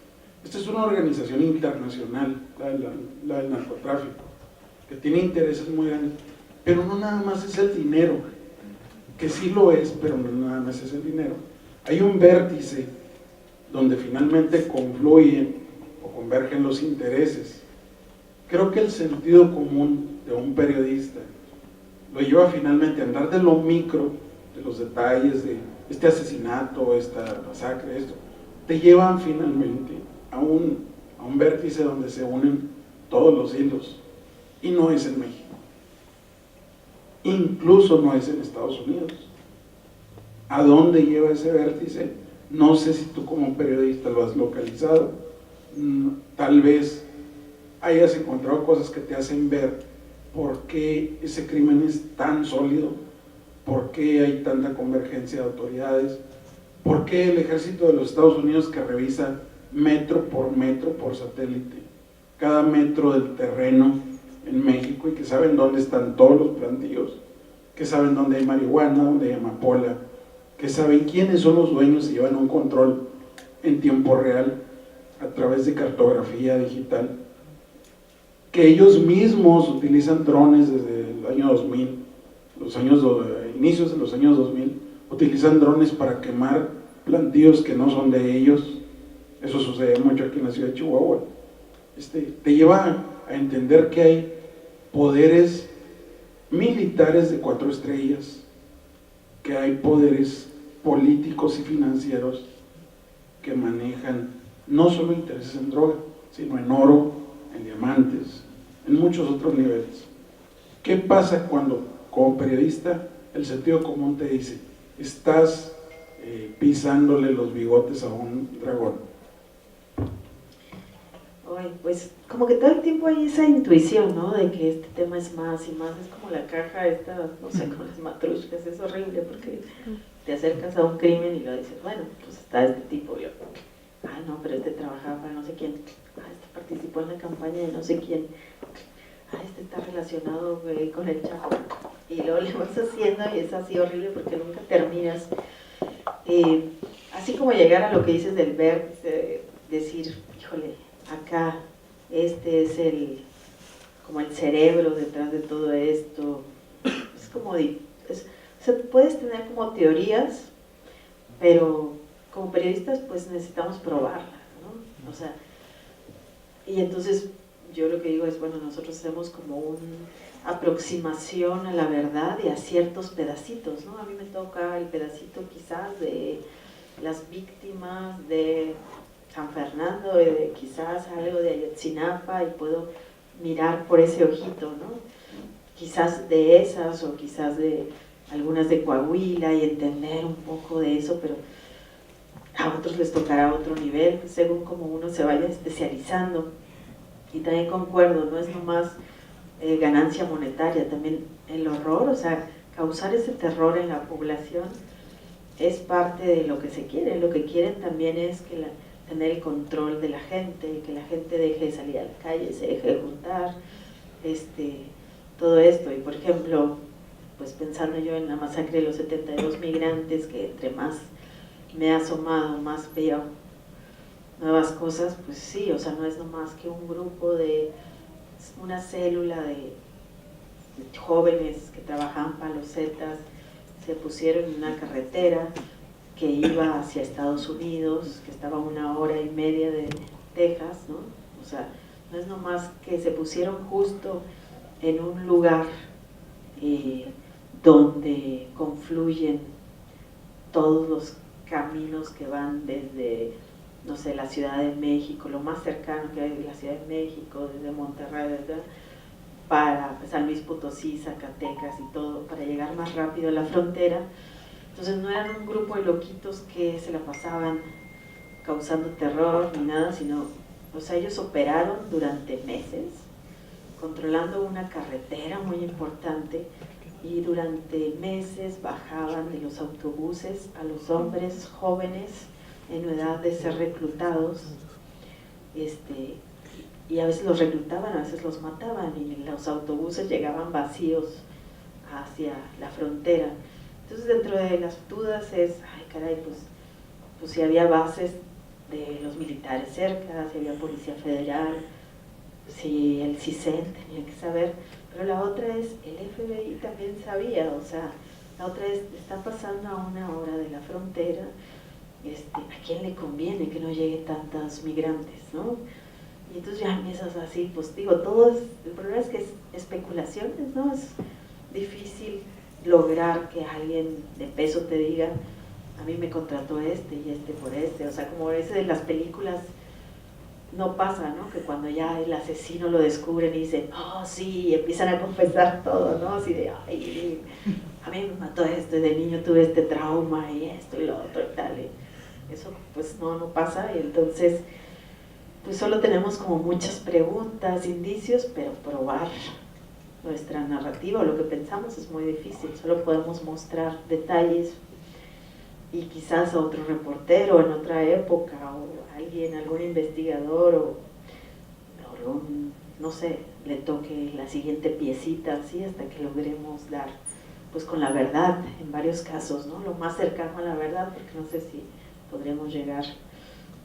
Esta es una organización internacional, la del narcotráfico, que tiene intereses muy grandes, pero no nada más es el dinero, que sí lo es, pero no nada más es el dinero. Hay un vértice donde finalmente confluyen o convergen los intereses. Creo que el sentido común de un periodista lo lleva finalmente a andar de lo micro, de los detalles de este asesinato, esta masacre, esto, te llevan finalmente a un vértice donde se unen todos los hilos, y no es en México, incluso no es en Estados Unidos. ¿A dónde lleva ese vértice? No sé si tú como periodista lo has localizado, tal vez hayas encontrado cosas que te hacen ver por qué ese crimen es tan sólido, por qué hay tanta convergencia de autoridades, por qué el ejército de los Estados Unidos, que revisa metro por satélite cada metro del terreno en México y que saben dónde están todos los plantíos, que saben dónde hay marihuana, dónde hay amapola, que saben quiénes son los dueños y llevan un control en tiempo real a través de cartografía digital, que ellos mismos utilizan drones desde el año 2000, inicios de los años 2000, utilizan drones para quemar plantíos que no son de ellos. Eso sucede mucho aquí en la ciudad de Chihuahua. Te lleva a entender que hay poderes militares de 4 estrellas, que hay poderes políticos y financieros que manejan no solo intereses en droga, sino en oro, en diamantes, en muchos otros niveles. ¿Qué pasa cuando, como periodista, el sentido común te dice, estás pisándole los bigotes a un dragón? Pues como que todo el tiempo hay esa intuición, ¿no? De que este tema es más y más, es como la caja esta, no sé, con las matrushkas, es horrible porque te acercas a un crimen y lo dices, bueno, pues está este tipo, yo, no, pero este trabajaba para no sé quién, este participó en la campaña de no sé quién, este está relacionado con el Chapo, y luego le vas haciendo y es así horrible porque nunca terminas. Así como llegar a lo que dices del ver, decir, híjole, acá este es como el cerebro detrás de todo esto, es como, o sea, puedes tener como teorías, pero como periodistas pues necesitamos probarlas, ¿no? O sea, y entonces yo lo que digo es, bueno, nosotros hacemos como una aproximación a la verdad y a ciertos pedacitos, ¿no? A mí me toca el pedacito quizás de las víctimas de San Fernando, de quizás algo de Ayotzinapa, y puedo mirar por ese ojito, ¿no? Quizás de esas, o quizás de algunas de Coahuila, y entender un poco de eso, pero a otros les tocará otro nivel, según como uno se vaya especializando. Y también concuerdo, no es nomás ganancia monetaria, también el horror, o sea, causar ese terror en la población es parte de lo que se quiere. Lo que quieren también es que tener el control de la gente, que la gente deje de salir a la calle, se deje de juntar, todo esto. Y por ejemplo, pues pensando yo en la masacre de los 72 migrantes, que entre más me he asomado, más veo nuevas cosas, pues sí, o sea, no es nomás que un grupo una célula de jóvenes que trabajaban para los Zetas, se pusieron en una carretera que iba hacia Estados Unidos, que estaba a 1 hora y media de Texas, ¿no? O sea, no es nomás que se pusieron justo en un lugar donde confluyen todos los caminos que van desde, no sé, la Ciudad de México, lo más cercano que hay de la Ciudad de México, desde Monterrey, ¿verdad?, para San Luis Potosí, Zacatecas y todo, para llegar más rápido a la frontera. Entonces no eran un grupo de loquitos que se la pasaban causando terror ni nada, sino, o sea, ellos operaron durante meses, controlando una carretera muy importante, y durante meses bajaban de los autobuses a los hombres jóvenes en edad de ser reclutados, y a veces los reclutaban, a veces los mataban, y los autobuses llegaban vacíos hacia la frontera. Entonces dentro de las dudas es, ay caray, pues si había bases de los militares cerca, si había policía federal, si el CISEN tenía que saber, pero la otra es, el FBI también sabía, o sea, la otra es, está pasando a 1 hora de la frontera, ¿a quién le conviene que no lleguen tantos migrantes, no? Y entonces ya empiezas así, pues digo, el problema es que es especulaciones, ¿no? Es difícil lograr que alguien de peso te diga, a mí me contrató y por o sea, como ese de las películas, no pasa, ¿no? Que cuando ya el asesino lo descubren y dicen, oh sí, y empiezan a confesar todo, ¿no? Así de, ay, a mí me mató esto, y de niño tuve este trauma, y esto y lo otro y tal, y eso pues no pasa, y entonces pues solo tenemos como muchas preguntas, indicios, pero probar nuestra narrativa o lo que pensamos es muy difícil, solo podemos mostrar detalles, y quizás a otro reportero en otra época, o alguien, algún investigador, o no sé, le toque la siguiente piecita, así hasta que logremos dar pues con la verdad en varios casos, ¿no? Lo más cercano a la verdad, porque no sé si podremos llegar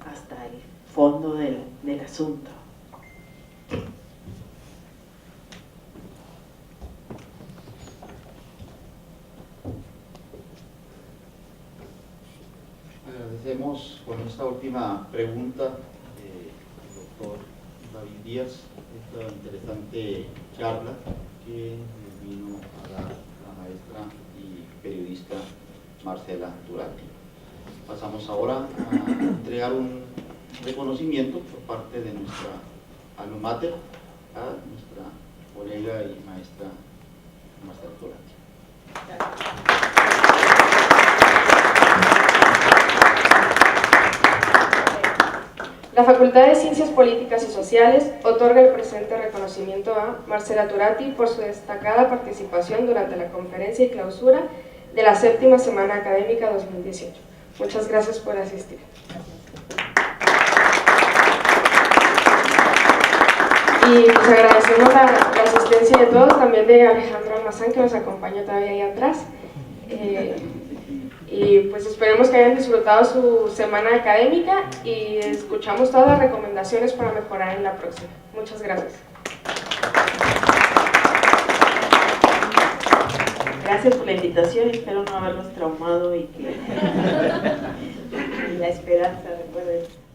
hasta el fondo del asunto. Agradecemos con esta última pregunta del doctor David Díaz esta interesante charla que nos vino a dar la maestra y periodista Marcela Turati. Pasamos ahora a entregar un reconocimiento por parte de nuestra alma mater a nuestra colega y maestra Marcela Turati. La Facultad de Ciencias Políticas y Sociales otorga el presente reconocimiento a Marcela Turati por su destacada participación durante la conferencia y clausura de la 7ª Semana Académica 2018. Muchas gracias por asistir. Y pues agradecemos la asistencia de todos, también de Alejandro Almazán, que nos acompaña todavía ahí atrás. Y pues esperemos que hayan disfrutado su semana académica y escuchamos todas las recomendaciones para mejorar en la próxima. Muchas gracias. Gracias por la invitación, espero no haberlos traumado y que la esperanza, recuerden.